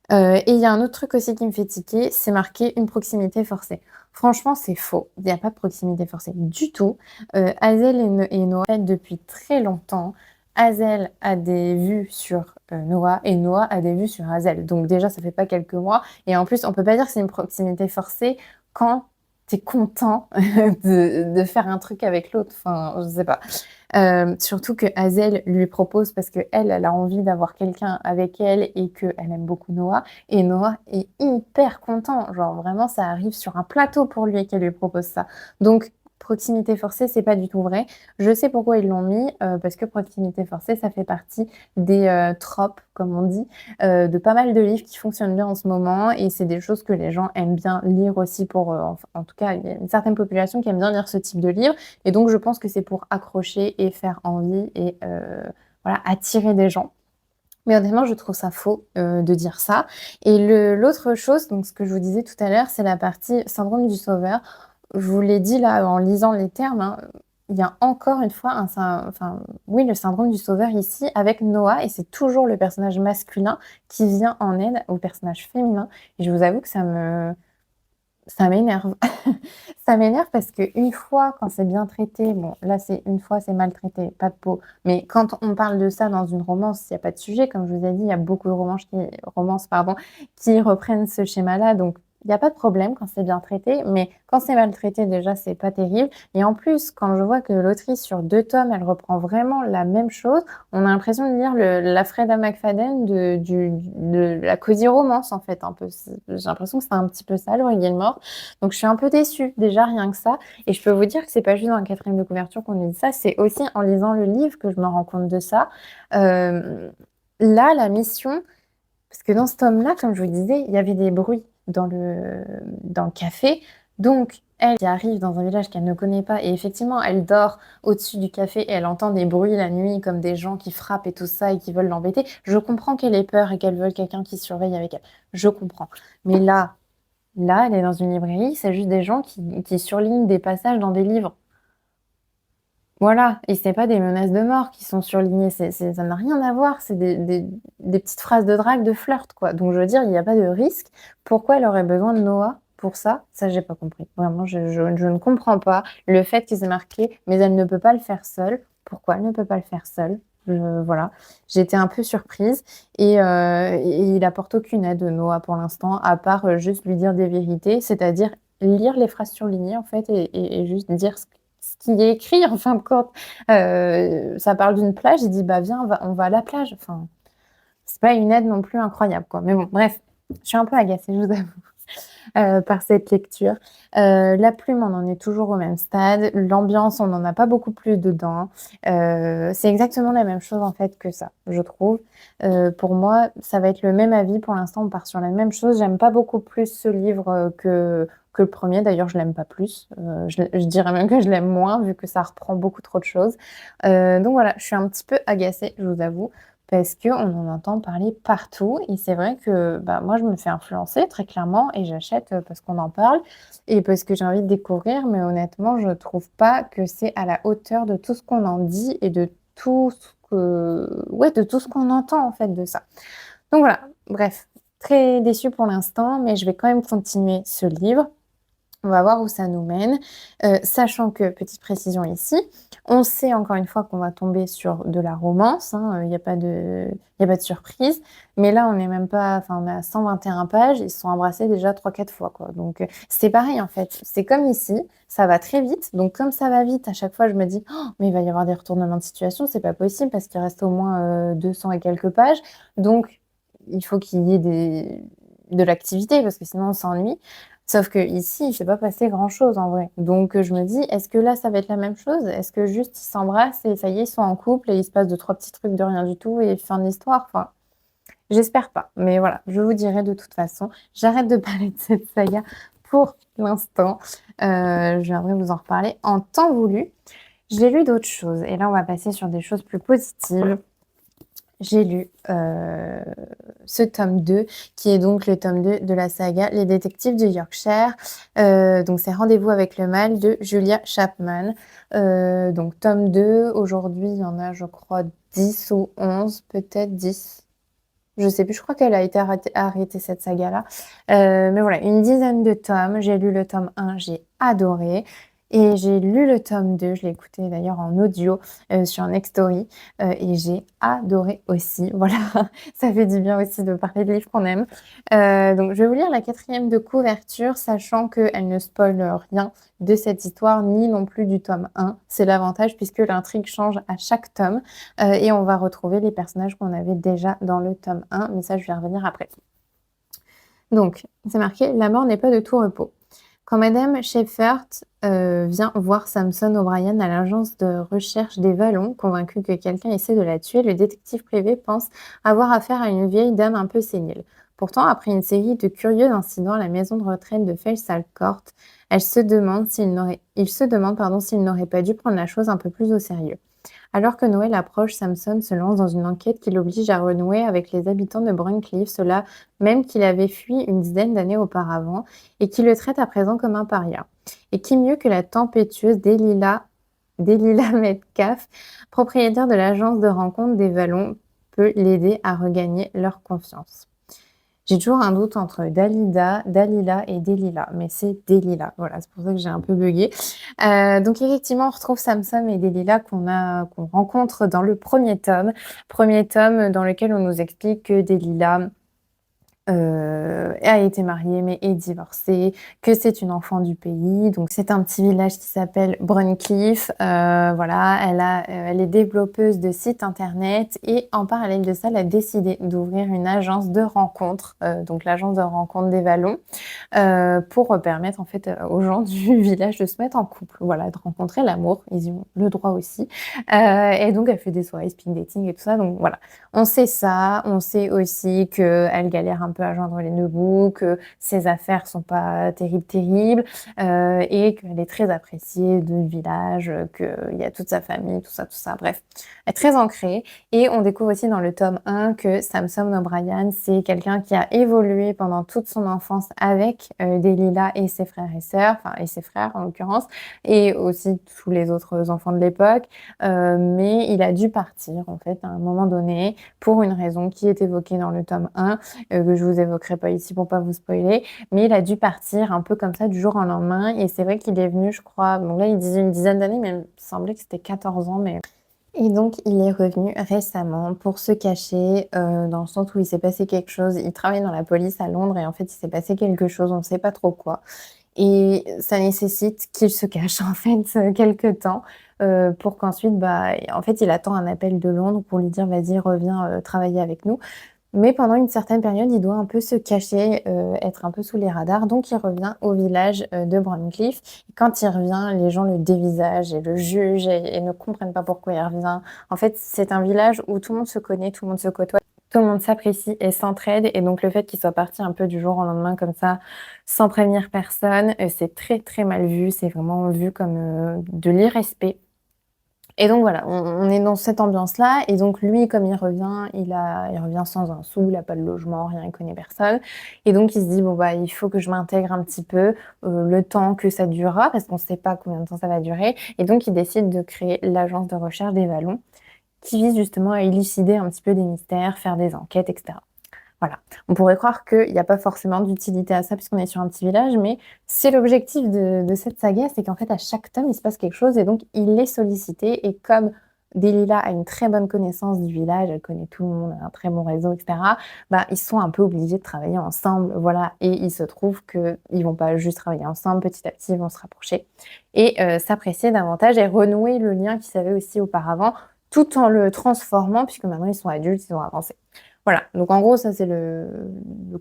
Speaker 1: Et il y a un autre truc aussi qui me fait tiquer, c'est marqué une proximité forcée. Franchement, c'est faux. Il n'y a pas de proximité forcée du tout. Hazel et Noah depuis très longtemps. Hazel a des vues sur Noah et Noah a des vues sur Hazel. Donc déjà, ça fait pas quelques mois. Et en plus, on peut pas dire que c'est une proximité forcée quand tu es content de faire un truc avec l'autre. Enfin, je sais pas. Surtout que Hazel lui propose parce qu'elle, elle a envie d'avoir quelqu'un avec elle et qu'elle aime beaucoup Noah. Et Noah est hyper content. Genre vraiment, ça arrive sur un plateau pour lui qu'elle lui propose ça. Donc, proximité forcée, c'est pas du tout vrai. Je sais pourquoi ils l'ont mis, parce que proximité forcée, ça fait partie des tropes, comme on dit, de pas mal de livres qui fonctionnent bien en ce moment. Et c'est des choses que les gens aiment bien lire aussi pour, en tout cas, il y a une certaine population qui aime bien lire ce type de livre. Et donc, je pense que c'est pour accrocher et faire envie et voilà, attirer des gens. Mais honnêtement, je trouve ça faux de dire ça. Et l'autre chose, donc ce que je vous disais tout à l'heure, c'est la partie syndrome du sauveur. Je vous l'ai dit là en lisant les termes, hein, il y a encore une fois oui, le syndrome du sauveur ici avec Noah, et c'est toujours le personnage masculin qui vient en aide au personnage féminin. Et je vous avoue que ça m'énerve. Ça m'énerve parce qu'une fois, quand c'est bien traité, bon, là, c'est une fois, c'est maltraité, pas de peau. Mais quand on parle de ça dans une romance, il y a pas de sujet. Comme je vous ai dit, il y a beaucoup de romances, pardon, qui reprennent ce schéma-là. Donc, il y a pas de problème quand c'est bien traité. Mais quand c'est maltraité, déjà, c'est pas terrible. Et en plus, quand je vois que l'autrice, sur 2 tomes, elle reprend vraiment la même chose, on a l'impression de lire la Freda McFadden de la cosy romance, en fait, un peu. J'ai l'impression que c'est un petit peu ça, Laurie Gilmore. Donc je suis un peu déçue, déjà rien que ça. Et je peux vous dire que c'est pas juste dans la 4e de couverture qu'on dit ça, c'est aussi en lisant le livre que je me rends compte de ça. Là, la mission, parce que dans ce tome-là, comme je vous disais, il y avait des bruits dans le café. Donc elle qui arrive dans un village qu'elle ne connaît pas, et effectivement, elle dort au-dessus du café et elle entend des bruits la nuit, comme des gens qui frappent et tout ça et qui veulent l'embêter. Je comprends qu'elle ait peur et qu'elle veuille quelqu'un qui surveille avec elle. Je comprends. Mais là, elle est dans une librairie, c'est juste des gens qui surlignent des passages dans des livres. Voilà, et c'est pas des menaces de mort qui sont surlignées, ça n'a rien à voir, c'est des petites phrases de drague, de flirt, quoi. Donc je veux dire, il y a pas de risque. Pourquoi elle aurait besoin de Noah pour ça? Ça, j'ai pas compris. Vraiment, je ne comprends pas le fait qu'ils aient marqué: «Mais elle ne peut pas le faire seule». Pourquoi elle ne peut pas le faire seule? Voilà, j'ai été un peu surprise et il apporte aucune aide, Noah, pour l'instant, à part, juste lui dire des vérités, c'est-à-dire lire les phrases surlignées, en fait et juste dire ce qui est écrit, en fin de compte. Ça parle d'une plage, il dit: «Bah, viens, on va à la plage». Enfin, c'est pas une aide non plus incroyable, quoi. Mais bon, bref, je suis un peu agacée, je vous avoue, par cette lecture. La plume, on en est toujours au même stade. L'ambiance, on n'en a pas beaucoup plus dedans. C'est exactement la même chose, en fait, que ça, je trouve. Pour moi, ça va être le même avis. Pour l'instant, on part sur la même chose. J'aime pas beaucoup plus ce livre, que le premier. D'ailleurs, je l'aime pas plus. Je dirais même que je l'aime moins, vu que ça reprend beaucoup trop de choses. Donc voilà, je suis un petit peu agacée, je vous avoue, parce qu'on en entend parler partout et c'est vrai que, bah, moi, je me fais influencer très clairement et j'achète, parce qu'on en parle et parce que j'ai envie de découvrir, mais honnêtement, je trouve pas que c'est à la hauteur de tout ce qu'on en dit et de tout ce que ouais, de tout ce qu'on entend, en fait, de ça. Donc voilà, bref, très déçue pour l'instant, mais je vais quand même continuer ce livre. On va voir où ça nous mène, sachant que, petite précision ici, on sait encore une fois qu'on va tomber sur de la romance, hein, il y a pas de surprise. Mais là, on est même pas enfin, on est à 121 pages, ils se sont embrassés déjà 3-4 fois, quoi. Donc, c'est pareil, en fait. C'est comme ici, ça va très vite. Donc comme ça va vite, à chaque fois, je me dis: «Oh, mais il va y avoir des retournements de situation, c'est pas possible parce qu'il reste au moins, 200 et quelques pages. Donc il faut qu'il y ait de l'activité parce que sinon on s'ennuie». Sauf qu'ici, il s'est pas passé grand-chose en vrai. Donc, je me dis: «Est-ce que là, ça va être la même chose? Est-ce que juste ils s'embrassent et ça y est, ils sont en couple et il se passe 2-3 petits trucs de rien du tout et fin de l'histoire?» Enfin, j'espère pas. Mais voilà, je vous dirai de toute façon. J'arrête de parler de cette saga pour l'instant. Je viendrai vous en reparler en temps voulu. J'ai lu d'autres choses et là, on va passer sur des choses plus positives. J'ai lu, ce tome 2, qui est donc le tome 2 de la saga Les détectives du Yorkshire. Donc c'est Rendez-vous avec le mal de Julia Chapman. Donc tome 2, aujourd'hui, il y en a, je crois, 10 ou 11, peut-être 10. Je sais plus, je crois qu'elle a été arrêtée cette saga-là. Mais voilà, une dizaine de tomes. J'ai lu le tome 1, j'ai adoré et j'ai lu le tome 2, je l'ai écouté d'ailleurs en audio, sur Nextory, et j'ai adoré aussi. Voilà, ça fait du bien aussi de parler de livres qu'on aime. Donc je vais vous lire la 4e de couverture, sachant qu'elle ne spoile rien de cette histoire, ni non plus du tome 1. C'est l'avantage puisque l'intrigue change à chaque tome. Et on va retrouver les personnages qu'on avait déjà dans le tome 1, mais ça, je vais y revenir après. Donc, c'est marqué: «La mort n'est pas de tout repos». Quand Madame Shepherd vient voir Samson O'Brien à l'agence de recherche des Vallons, convaincu que quelqu'un essaie de la tuer, le détective privé pense avoir affaire à une vieille dame un peu sénile. Pourtant, après une série de curieux incidents à la maison de retraite de Felsal Court, il se demande pardon, s'il n'aurait pas dû prendre la chose un peu plus au sérieux. Alors que Noël approche, Samson se lance dans une enquête qui l'oblige à renouer avec les habitants de Bruncliff, cela même qu'il avait fui une dizaine d'années auparavant et qui le traite à présent comme un paria. Et qui mieux que la tempétueuse Delilah Metcalf, propriétaire de l'agence de rencontre des Vallons, peut l'aider à regagner leur confiance. J'ai toujours un doute entre Dalila et Delilah, mais c'est Delilah. Voilà, c'est pour ça que j'ai un peu buggé. Donc effectivement, on retrouve Samson et Delilah qu'on rencontre dans le premier tome. Premier tome dans lequel on nous explique que Delilah a été mariée mais est divorcée, que c'est une enfant du pays. Donc c'est un petit village qui s'appelle Bruncliff. Voilà, elle est développeuse de sites internet et en parallèle de ça, elle a décidé d'ouvrir une agence de rencontres, donc l'agence de rencontres des Vallons, pour permettre en fait, aux gens du village de se mettre en couple. Voilà, de rencontrer l'amour, ils y ont le droit aussi. Et donc elle fait des soirées speed dating et tout ça, donc voilà. On sait ça, on sait aussi qu'elle galère un peu à joindre les 2 bouts, que ses affaires sont pas terribles, et qu'elle est très appréciée du village, qu'il y a toute sa famille, tout ça. Bref, elle est très ancrée et on découvre aussi dans le tome 1 que Samson O'Brien, c'est quelqu'un qui a évolué pendant toute son enfance avec, Delilah et ses frères et sœurs, enfin et ses frères en l'occurrence, et aussi tous les autres enfants de l'époque, mais il a dû partir en fait à un moment donné pour une raison qui est évoquée dans le tome 1, que je vous évoquerai pas ici pour pas vous spoiler, mais il a dû partir un peu comme ça du jour au lendemain et c'est vrai qu'il est venu, je crois, bon là il disait une dizaine d'années, mais il me semblait que c'était 14 ans, mais Et donc il est revenu récemment pour se cacher, dans le sens où il s'est passé quelque chose. Il travaille dans la police à Londres et en fait, il s'est passé quelque chose, on ne sait pas trop quoi et ça nécessite qu'il se cache en fait, quelque temps, pour qu'ensuite, bah, en fait, il attend un appel de Londres pour lui dire: «Vas-y, reviens, travailler avec nous». Mais pendant une certaine période, il doit un peu se cacher, être un peu sous les radars, donc il revient au village, de Broncliffe. Quand il revient, les gens le dévisagent et le jugent et ne comprennent pas pourquoi il revient. En fait, c'est un village où tout le monde se connaît, tout le monde se côtoie, tout le monde s'apprécie et s'entraide et donc le fait qu'il soit parti un peu du jour au lendemain comme ça, sans prévenir personne, c'est très, très mal vu. C'est vraiment vu comme, de l'irrespect et donc voilà, on est dans cette ambiance-là et donc lui, comme il revient sans un sou, il a pas de logement, rien, il connaît personne et donc il se dit: «Bon, bah, il faut que je m'intègre un petit peu, le temps que ça durera», parce qu'on sait pas combien de temps ça va durer et donc il décide de créer l'agence de recherche des Vallons, qui vise justement à élucider un petit peu des mystères, faire des enquêtes et cetera. Voilà. On pourrait croire qu'il y a pas forcément d'utilité à ça puisqu'on est sur un petit village, mais c'est l'objectif de cette saga, c'est qu'en fait, à chaque tome, il se passe quelque chose et donc il est sollicité et comme Delilah a une très bonne connaissance du village, elle connaît tout le monde, elle a un très bon réseau et cetera, bah, ils sont un peu obligés de travailler ensemble, voilà et il se trouve qu'ils vont pas juste travailler ensemble, petit à petit, ils vont se rapprocher et s'apprécier davantage et renouer le lien qu'ils avaient aussi auparavant, tout en le transformant puisque maintenant ils sont adultes, ils ont avancé. Voilà, donc en gros, ça c'est le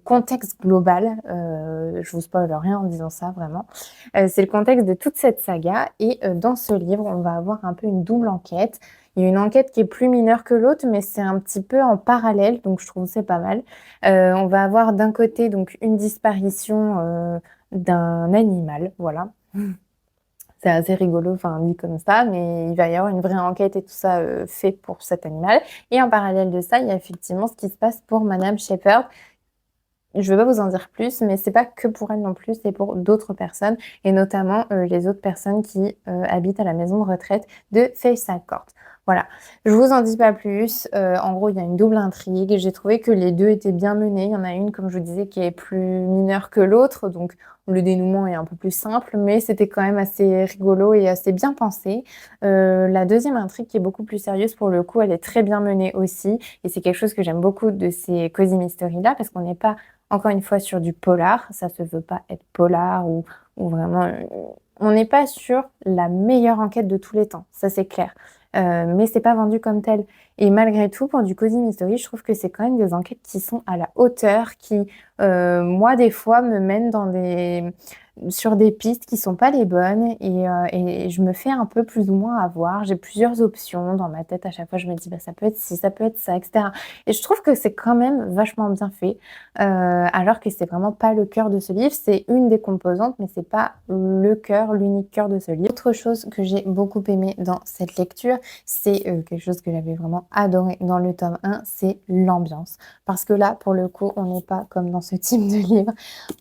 Speaker 1: contexte global. Je vous spoile rien en disant ça vraiment. C'est le contexte de toute cette saga et dans ce livre, on va avoir un peu une double enquête. Il y a une enquête qui est plus mineure que l'autre, mais c'est un petit peu en parallèle, donc je trouve que c'est pas mal. On va avoir d'un côté donc une disparition, d'un animal, voilà. C'est assez rigolo, enfin dit comme ça, mais il va y avoir une vraie enquête et tout ça, fait pour cet animal et en parallèle de ça, il y a effectivement ce qui se passe pour Madame Shepherd. Je ne vais pas vous en dire plus, mais c'est pas que pour elle non plus, c'est pour d'autres personnes et notamment, les autres personnes qui, habitent à la maison de retraite de Fayside Court. Voilà, je vous en dis pas plus, en gros, il y a une double intrigue. J'ai trouvé que les 2 étaient bien menés. Il y en a une, comme je vous disais, qui est plus mineure que l'autre, donc le dénouement est un peu plus simple, mais c'était quand même assez rigolo et assez bien pensé. La deuxième intrigue qui est beaucoup plus sérieuse pour le coup, elle est très bien menée aussi et c'est quelque chose que j'aime beaucoup de ces cosy mystery là parce qu'on n'est pas encore une fois sur du polar, ça se veut pas être polar ou vraiment, on n'est pas sur la meilleure enquête de tous les temps, ça c'est clair. Mais c'est pas vendu comme tel et malgré tout pour du cosy mystery, je trouve que c'est quand même des enquêtes qui sont à la hauteur, qui, moi des fois me mènent sur des pistes qui sont pas les bonnes et je me fais un peu plus ou moins avoir. J'ai plusieurs options dans ma tête à chaque fois, je me dis: «Bah, ça peut être ci, ça peut être ça» et cetera et je trouve que c'est quand même vachement bien fait. Alors que c'est vraiment pas le cœur de ce livre, c'est une des composantes, mais c'est pas le cœur, l'unique cœur de ce livre. Autre chose que j'ai beaucoup aimé dans cette lecture, c'est, quelque chose que j'avais vraiment adoré dans le tome 1, c'est l'ambiance. Parce que là, pour le coup, on n'est pas comme dans ce type de livre,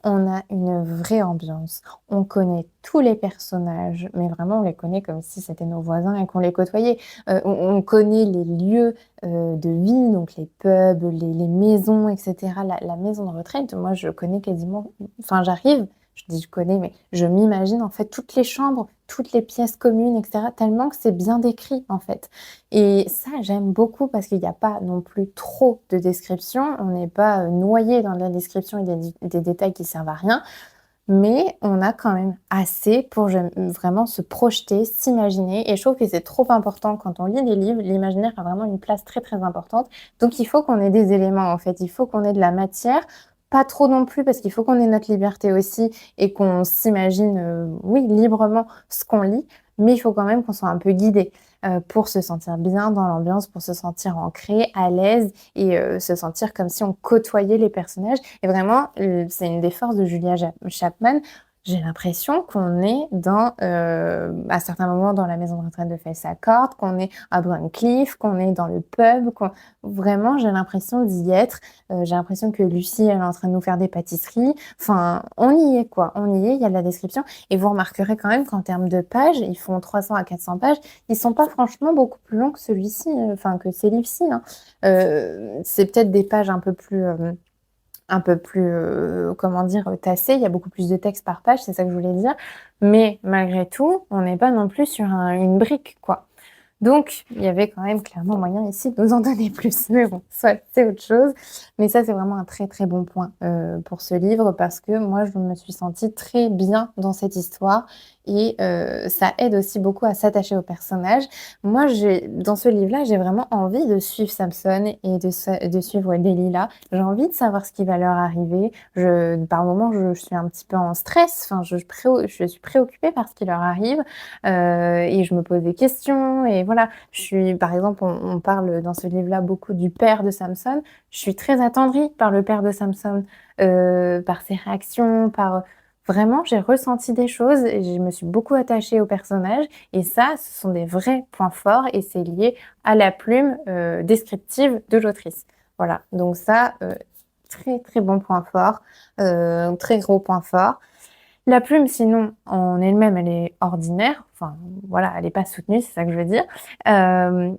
Speaker 1: on a une vraie ambiance. On connaît tous les personnages, mais vraiment on les connaît comme si c'était nos voisins et qu'on les côtoyait. On connaît les lieux, de vie, donc les pubs, les maisons et cetera. La maison de retraite, moi je connais quasiment enfin j'arrive, je dis: «Je connais», mais je m'imagine en fait toutes les chambres, toutes les pièces communes et cetera, tellement que c'est bien décrit en fait et ça j'aime beaucoup parce qu'il y a pas non plus trop de descriptions. On n'est pas, noyé dans la description et des détails qui servent à rien. Mais on a quand même assez pour vraiment se projeter, s'imaginer et je trouve que c'est trop important quand on lit des livres, l'imaginaire a vraiment une place très, très importante. Donc il faut qu'on ait des éléments en fait, il faut qu'on ait de la matière, pas trop non plus parce qu'il faut qu'on ait notre liberté aussi et qu'on s'imagine, oui, librement ce qu'on lit, mais il faut quand même qu'on soit un peu guidé, pour se sentir bien dans l'ambiance, pour se sentir ancré, à l'aise et se sentir comme si on côtoyait les personnages et vraiment, c'est une des forces de Julia Chapman. J'ai l'impression qu'on est à certains moments dans la maison de retraite de Fayside Court, qu'on est à Broncliffe, qu'on est dans le pub, qu'on vraiment j'ai l'impression d'y être. J'ai l'impression que Lucie, elle est en train de nous faire des pâtisseries. Enfin, on y est quoi, on y est, il y a de la description et vous remarquerez quand même qu'en termes de pages, ils font 300 à 400 pages. Ils sont pas franchement beaucoup plus longs que celui-ci, enfin que ces livres-ci, hein. C'est peut-être des pages un peu plus, comment dire? Tassées. Il y a beaucoup plus de texte par page, c'est ça que je voulais dire. Mais malgré tout, on n'est pas non plus sur une brique, quoi. Donc, il y avait quand même clairement moyen ici de nous en donner plus. Mais bon, soit c'est autre chose. Mais ça, c'est vraiment un très très bon point pour ce livre parce que moi, je me suis sentie très bien dans cette histoire et ça aide aussi beaucoup à s'attacher au personnage. Moi, dans ce livre-là, j'ai vraiment envie de suivre Samson et de suivre Delilah. J'ai envie de savoir ce qui va leur arriver. Par moments, je suis un petit peu en stress. Enfin, je suis préoccupée par ce qui leur arrive et je me pose des questions. Et voilà, par exemple, on parle dans ce livre-là beaucoup du père de Samson. Je suis très attendrie par le père de Samson, par ses réactions, Vraiment, j'ai ressenti des choses et je me suis beaucoup attachée au personnage. Et ça, ce sont des vrais points forts et c'est lié à la plume descriptive de l'autrice. Voilà, donc ça, très très bon point fort, très gros point fort. La plume, sinon, en elle-même, elle est ordinaire. Enfin, voilà, elle n'est pas soutenue, c'est ça que je veux dire.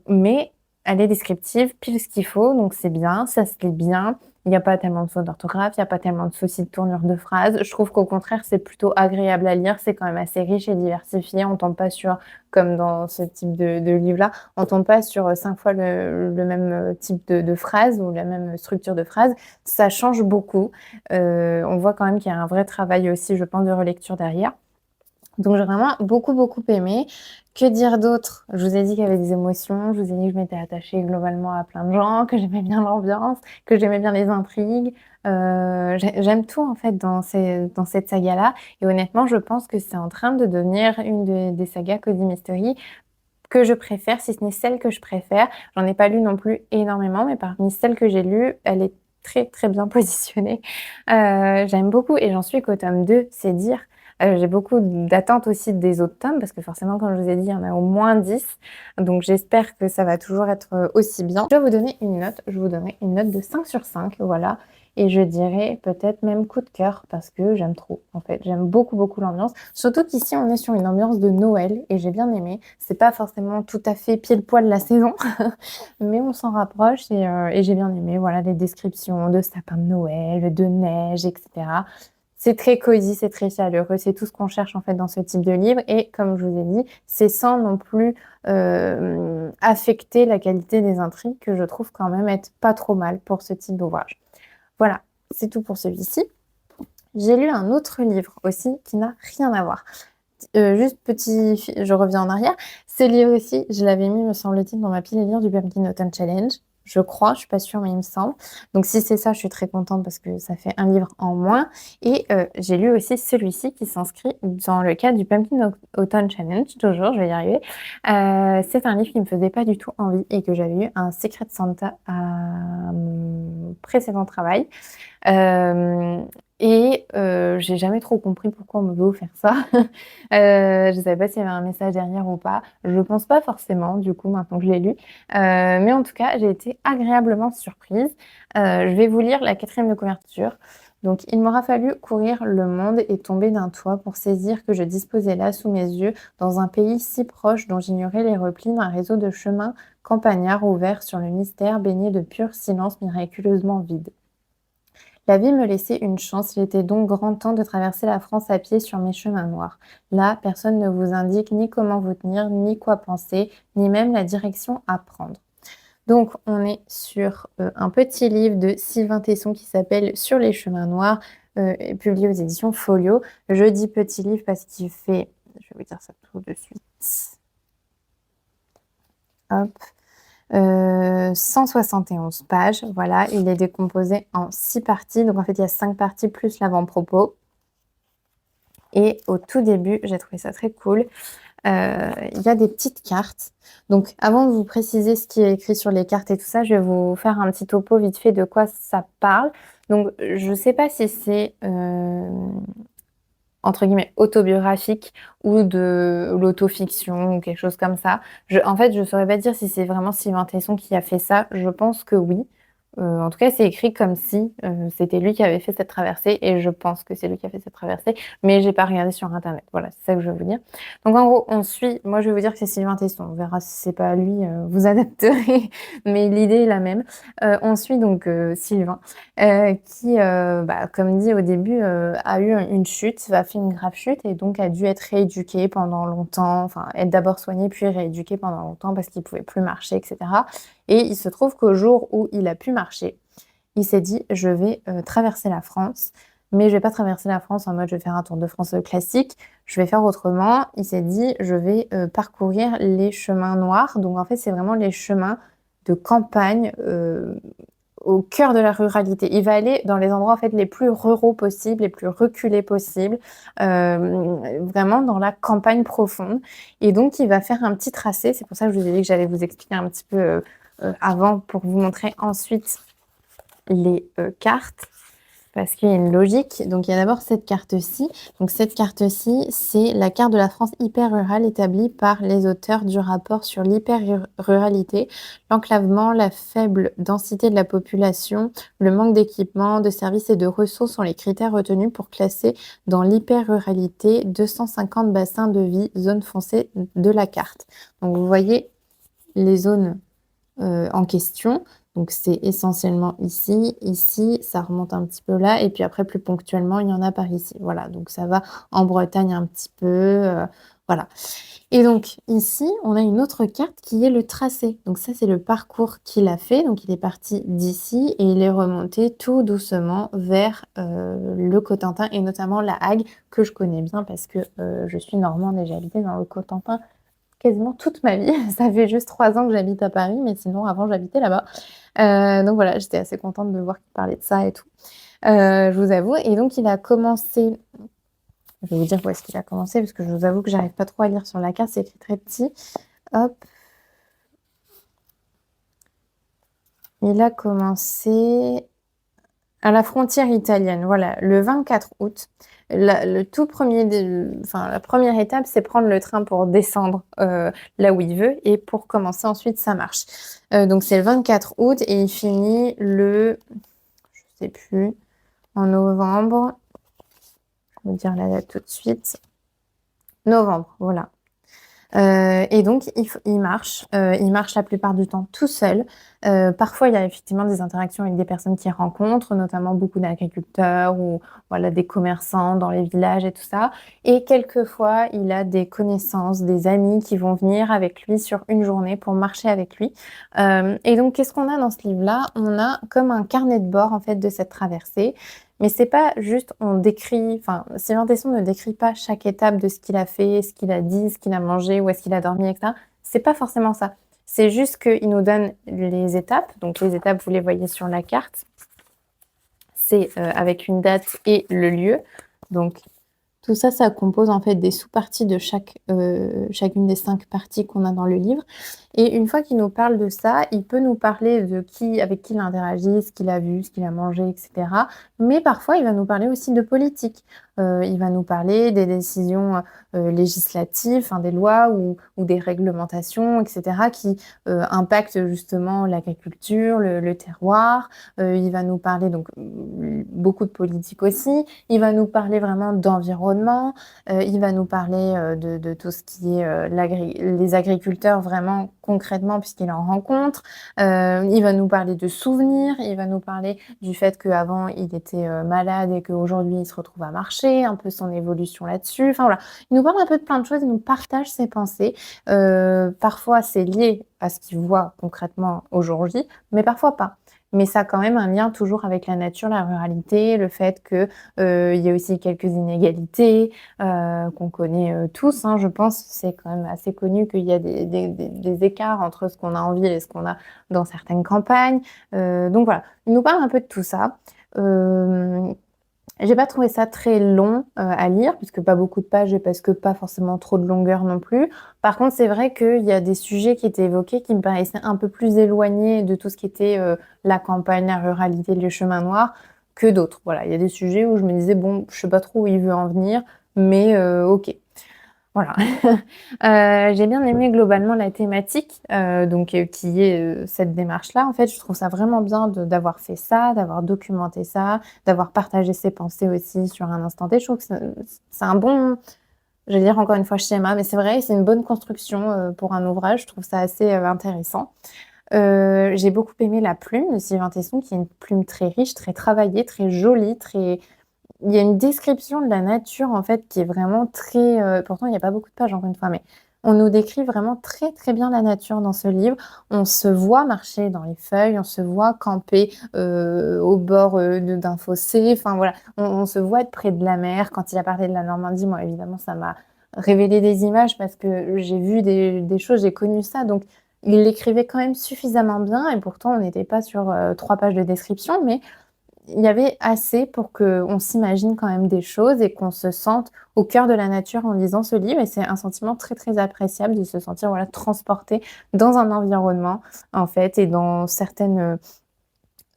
Speaker 1: Mais elle est descriptive, pile ce qu'il faut, donc c'est bien, ça se lit bien. Il n'y a pas tellement de fautes d'orthographe, il n'y a pas tellement de soucis de tournure de phrases. Je trouve qu'au contraire, c'est plutôt agréable à lire. C'est quand même assez riche et diversifié. On tombe pas sur, comme dans ce type de livre-là, on tombe pas sur 5 fois le même type de phrase ou la même structure de phrase. Ça change beaucoup. On voit quand même qu'il y a un vrai travail aussi, je pense, de relecture derrière. Donc j'ai vraiment beaucoup, beaucoup aimé. Que dire d'autre? Je vous ai dit qu'il y avait des émotions, je vous ai dit que je m'étais attachée globalement à plein de gens, que j'aimais bien l'ambiance, que j'aimais bien les intrigues. J'aime tout en fait dans cette saga-là. Et honnêtement, je pense que c'est en train de devenir une des sagas Cozy Mystery que je préfère, si ce n'est celle que je préfère. J'en ai pas lu non plus énormément, mais parmi celles que j'ai lues, elle est très très bien positionnée. J'aime beaucoup et j'en suis qu'au tome 2, c'est dire. J'ai beaucoup d'attentes aussi des autres tomes parce que forcément, comme je vous ai dit, il y en a au moins 10. Donc j'espère que ça va toujours être aussi bien. Je vais vous donner une note. Je vous donnerai une note de 5 sur 5. Voilà. Et je dirais peut-être même coup de cœur parce que j'aime trop, en fait. J'aime beaucoup, beaucoup l'ambiance. Surtout qu'ici, on est sur une ambiance de Noël et j'ai bien aimé. C'est pas forcément tout à fait pile poil la saison, mais on s'en rapproche et j'ai bien aimé. Voilà, les descriptions de sapins de Noël, de neige, etc. C'est très cosy, c'est très chaleureux, c'est tout ce qu'on cherche en fait dans ce type de livre. Et comme je vous ai dit, c'est sans non plus affecter la qualité des intrigues que je trouve quand même être pas trop mal pour ce type d'ouvrage. Voilà, c'est tout pour celui-ci. J'ai lu un autre livre aussi qui n'a rien à voir. Juste je reviens en arrière. Ce livre aussi, je l'avais mis, me semble-t-il, dans ma pile à lire du Pumpkin Autumn Challenge. Je crois, je suis pas sûre, mais il me semble. Donc si c'est ça, je suis très contente parce que ça fait un livre en moins. Et j'ai lu aussi celui-ci qui s'inscrit dans le cadre du Pumpkin Autumn Challenge. Toujours, je vais y arriver. C'est un livre qui me faisait pas du tout envie et que j'avais eu un Secret Santa à mon précédent travail. J'ai jamais trop compris pourquoi on me veut faire ça. Je savais pas s'il y avait un message derrière ou pas. Je pense pas forcément, du coup, maintenant que je l'ai lu. Mais en tout cas, j'ai été agréablement surprise. Je vais vous lire la 4e de couverture. Donc, il m'aura fallu courir le monde et tomber d'un toit pour saisir que je disposais là sous mes yeux, dans un pays si proche dont j'ignorais les replis d'un réseau de chemins campagnards ouverts sur le mystère, baigné de pur silence miraculeusement vide. La vie me laissait une chance, il était donc grand temps de traverser la France à pied sur mes chemins noirs. Là, personne ne vous indique ni comment vous tenir, ni quoi penser, ni même la direction à prendre. Donc, on est sur un petit livre de Sylvain Tesson qui s'appelle Sur les chemins noirs, publié aux éditions Folio. Je dis petit livre parce qu'il fait, je vais vous dire ça tout de suite. Hop. 171 pages, voilà, il est décomposé en 6 parties, donc en fait il y a 5 parties plus l'avant-propos. Et au tout début, j'ai trouvé ça très cool, il y a des petites cartes. Donc avant de vous préciser ce qui est écrit sur les cartes et tout ça, je vais vous faire un petit topo vite fait de quoi ça parle. Donc je sais pas si c'est entre guillemets autobiographique ou de l'autofiction ou quelque chose comme ça. En fait, je saurais pas dire si c'est vraiment Sylvain Tesson qui a fait ça. Je pense que oui. En tout cas, c'est écrit comme si, c'était lui qui avait fait cette traversée et je pense que c'est lui qui a fait cette traversée, mais j'ai pas regardé sur internet. Voilà, c'est ça que je veux vous dire. Donc en gros, on suit moi je vais vous dire que c'est Sylvain Tesson. On verra si c'est pas lui, vous adapterez, mais l'idée est la même. On suit donc, Sylvain, qui, comme dit au début, a eu une chute, a fait une grave chute et donc a dû être rééduqué pendant longtemps, enfin être d'abord soigné puis rééduqué pendant longtemps parce qu'il pouvait plus marcher et cetera. Et il se trouve qu'au jour où il a pu marcher, il s'est dit: «Je vais, traverser la France, mais je vais pas traverser la France en mode je vais faire un Tour de France, classique, je vais faire autrement». Il s'est dit: «Je vais, parcourir les chemins noirs». Donc en fait, c'est vraiment les chemins de campagne, au cœur de la ruralité. Il va aller dans les endroits en fait les plus ruraux possibles, les plus reculés possibles, vraiment dans la campagne profonde et donc il va faire un petit tracé. C'est pour ça que je vous ai dit que j'allais vous expliquer un petit peu, avant pour vous montrer ensuite les cartes parce qu'il y a une logique. Donc il y a d'abord cette carte-ci. Donc cette carte-ci, c'est la carte de la France hyper rurale établie par les auteurs du rapport sur l'hyper-ruralité, l'enclavement, la faible densité de la population, le manque d'équipements, de services et de ressources sont les critères retenus pour classer dans l'hyper-ruralité 250 bassins de vie, zones foncées de la carte. Donc vous voyez les zones en question. Donc c'est essentiellement ici, ici, ça remonte un petit peu là, et puis après plus ponctuellement, il y en a par ici. Voilà, donc ça va en Bretagne un petit peu, voilà. Et donc ici, on a une autre carte qui est le tracé. Donc ça, c'est le parcours qu'il a fait. Donc il est parti d'ici et il est remonté tout doucement vers le Cotentin et notamment la Hague, que je connais bien parce que je suis normande et j'ai habité dans le Cotentin quasiment toute ma vie. Ça fait juste 3 ans que j'habite à Paris, mais sinon avant j'habitais là-bas. Donc voilà, j'étais assez contente de voir qu'il parlait de ça et tout. Je vous avoue. Et donc il a commencé, je vais vous dire où est-ce qu'il a commencé, parce que je vous avoue que j'arrive pas trop à lire sur la carte, c'est écrit très petit. Hop. Il a commencé à la frontière italienne, voilà, le 24 août. Le tout premier, enfin, la première étape, c'est prendre le train pour descendre là où il veut et pour commencer ensuite sa marche. Donc c'est le 24 août et il finit le, je sais plus, en novembre. Je vais vous dire la date tout de suite. Novembre, voilà. Et donc il marche la plupart du temps tout seul. Parfois, il y a effectivement des interactions avec des personnes qu'il rencontre, notamment beaucoup d'agriculteurs ou voilà, des commerçants dans les villages et tout ça. Et quelquefois, il a des connaissances, des amis qui vont venir avec lui sur une journée pour marcher avec lui. Et donc, qu'est-ce qu'on a dans ce livre-là? On a comme un carnet de bord en fait de cette traversée. Mais c'est pas juste on décrit, enfin, Sylvain Tesson ne décrit pas chaque étape de ce qu'il a fait, ce qu'il a dit, ce qu'il a mangé, où est-ce qu'il a dormi, etc. C'est pas forcément ça. C'est juste qu'il nous donne les étapes. Donc les étapes, vous les voyez sur la carte. C'est avec une date et le lieu. Donc tout ça, ça compose en fait des sous-parties de chacune des 5 parties qu'on a dans le livre. Et une fois qu'il nous parle de ça, il peut nous parler de avec qui il interagit, ce qu'il a vu, ce qu'il a mangé, etc. Mais parfois, il va nous parler aussi de politique. Il va nous parler des décisions législatives, enfin, des lois ou des réglementations, etc., qui impactent justement l'agriculture, le terroir. Il va nous parler donc beaucoup de politique aussi. Il va nous parler vraiment d'environnement. Il va nous parler de tout ce qui est les agriculteurs vraiment concrètement puisqu'il en rencontre. Il va nous parler de souvenirs. Il va nous parler du fait qu'avant il était malade et qu'aujourd'hui il se retrouve à marcher, un peu son évolution là-dessus. Enfin voilà, il nous parle un peu de plein de choses, il nous partage ses pensées. Parfois c'est lié à ce qu'il voit concrètement aujourd'hui, mais parfois pas. Mais ça a quand même un lien toujours avec la nature, la ruralité, le fait que il y a aussi quelques inégalités qu'on connaît tous, hein, je pense. C'est quand même assez connu qu'il y a des écarts entre ce qu'on a en ville et ce qu'on a dans certaines campagnes. Donc voilà, il nous parle un peu de tout ça. J'ai pas trouvé ça très long à lire, puisque pas beaucoup de pages et parce que pas forcément trop de longueur non plus. Par contre, c'est vrai qu'il y a des sujets qui étaient évoqués qui me paraissaient un peu plus éloignés de tout ce qui était la campagne, la ruralité, le chemin noir, que d'autres. Voilà, il y a des sujets où je me disais, bon, je sais pas trop où il veut en venir, mais ok. Voilà. J'ai bien aimé globalement la thématique, qui est, cette démarche-là. En fait, je trouve ça vraiment bien d'avoir fait ça, d'avoir documenté ça, d'avoir partagé ses pensées aussi sur un instant T. Je trouve que c'est un bon, je vais dire encore une fois schéma, mais c'est vrai, c'est une bonne construction, pour un ouvrage. Je trouve ça assez, intéressant. J'ai beaucoup aimé la plume de Sylvain Tesson, qui est une plume très riche, très travaillée, très jolie, très il y a une description de la nature, en fait, qui est vraiment très, pourtant il y a pas beaucoup de pages, encore une fois, mais on nous décrit vraiment très, très bien la nature dans ce livre. On se voit marcher dans les feuilles, on se voit camper, au bord, d'un fossé, enfin voilà. On se voit être près de la mer. Quand il a parlé de la Normandie, moi, évidemment, ça m'a révélé des images parce que j'ai vu des choses, j'ai connu ça, donc il l'écrivait quand même suffisamment bien et pourtant on n'était pas sur, 3 pages de description, mais il y avait assez pour qu'on s'imagine quand même des choses et qu'on se sente au cœur de la nature en lisant ce livre et c'est un sentiment très, très appréciable de se sentir, voilà, transporté dans un environnement, en fait, et dans certains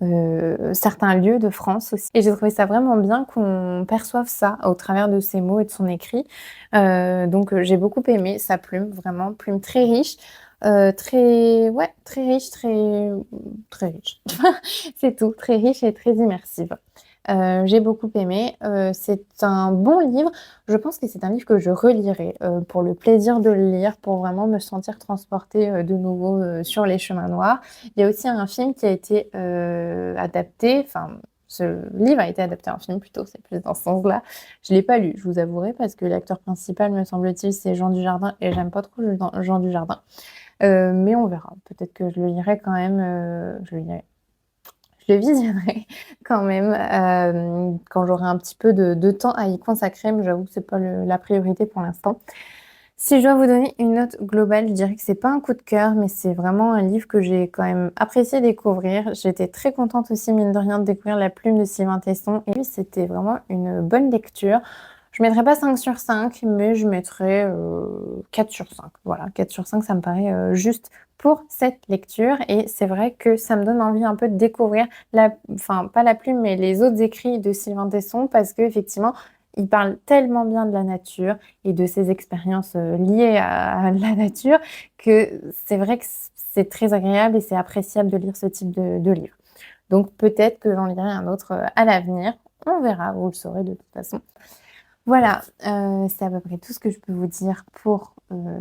Speaker 1: lieux de France aussi et j'ai trouvé ça vraiment bien qu'on perçoive ça au travers de ses mots et de son écrit. J'ai beaucoup aimé sa plume, vraiment, plume très riche, très ouais, très riche, très riche. C'est tout, très riche et très immersive. J'ai beaucoup aimé, c'est un bon livre. Je pense que c'est un livre que je relirai, pour le plaisir de le lire, pour vraiment me sentir transportée, de nouveau, sur les chemins noirs. Il y a aussi un film qui a été, adapté, enfin, ce livre a été adapté en film plutôt, c'est plus dans ce sens-là. Je l'ai pas lu, je vous avouerai, parce que l'acteur principal, me semble-t-il, c'est Jean Dujardin et j'aime pas trop Jean Dujardin. Mais on verra. Peut-être que je le lirai quand même, je le visionnerai quand même, quand j'aurai un petit peu de temps à y consacrer, mais j'avoue que c'est pas la priorité pour l'instant. Si je dois vous donner une note globale, je dirais que c'est pas un coup de cœur, mais c'est vraiment un livre que j'ai quand même apprécié découvrir. J'étais très contente aussi, mine de rien, de découvrir La Plume de Sylvain Tesson et puis c'était vraiment une bonne lecture. Je mettrais pas 5 sur 5, mais je mettrais, 4 sur 5. Voilà, 4 sur 5, ça me paraît, juste pour cette lecture et c'est vrai que ça me donne envie un peu de découvrir pas La Plume, mais les autres écrits de Sylvain Tesson parce qu'effectivement, il parle tellement bien de la nature et de ses expériences, liées à la nature que c'est vrai que c'est très agréable et c'est appréciable de lire ce type de livre. Donc peut-être que j'en lirai un autre, à l'avenir. On verra, vous le saurez de toute façon. Voilà, c'est à peu près tout ce que je peux vous dire pour,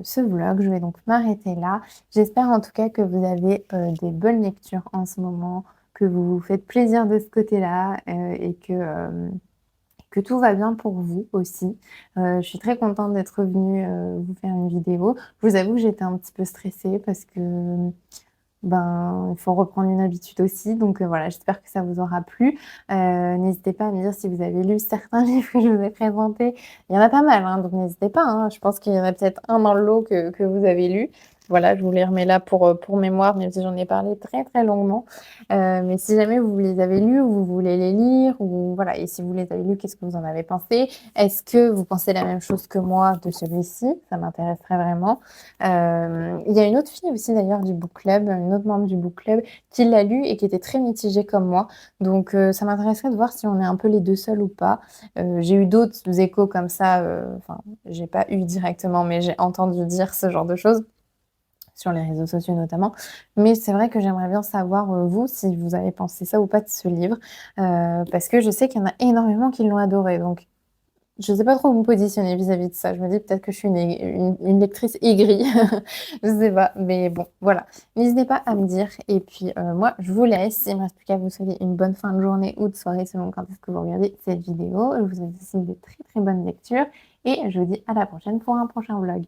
Speaker 1: ce vlog. Je vais donc m'arrêter là. J'espère en tout cas que vous avez, des bonnes lectures en ce moment, que vous vous faites plaisir de ce côté-là, et que tout va bien pour vous aussi. Je suis très contente d'être venue, vous faire une vidéo. Je vous avoue que j'étais un petit peu stressée parce que, ben, il faut reprendre une habitude aussi, voilà, j'espère que ça vous aura plu. N'hésitez pas à me dire si vous avez lu certains livres que je vous ai présentés. Il y en a pas mal, hein, donc n'hésitez pas, hein. Je pense qu'il y en a peut-être un dans le lot que vous avez lu. Voilà, je vous les remets là pour mémoire, même si j'en ai parlé très, très longuement. Mais si jamais vous les avez lus ou vous voulez les lire ou voilà et si vous les avez lus, qu'est-ce que vous en avez pensé? Est-ce que vous pensez la même chose que moi de celui-ci? Ça m'intéresserait vraiment. Il y a une autre fille aussi d'ailleurs du book club, une autre membre du book club qui l'a lu et qui était très mitigée comme moi. Ça m'intéresserait de voir si on est un peu les 2 seuls ou pas. J'ai eu d'autres échos comme ça, enfin, j'ai pas eu directement, mais j'ai entendu dire ce genre de choses sur les réseaux sociaux notamment. Mais c'est vrai que j'aimerais bien savoir, vous, si vous avez pensé ça ou pas de ce livre, parce que je sais qu'il y en a énormément qui l'ont adoré. Donc je sais pas trop où me positionner vis-à-vis de ça. Je me dis peut-être que je suis une lectrice aigrie, je sais pas, mais bon, voilà. N'hésitez pas à me dire et puis, moi je vous laisse. Il me reste plus qu'à vous souhaiter une bonne fin de journée ou de soirée selon quand est-ce que vous regardez cette vidéo. Je vous souhaite aussi de très, très bonnes lectures et je vous dis à la prochaine pour un prochain vlog.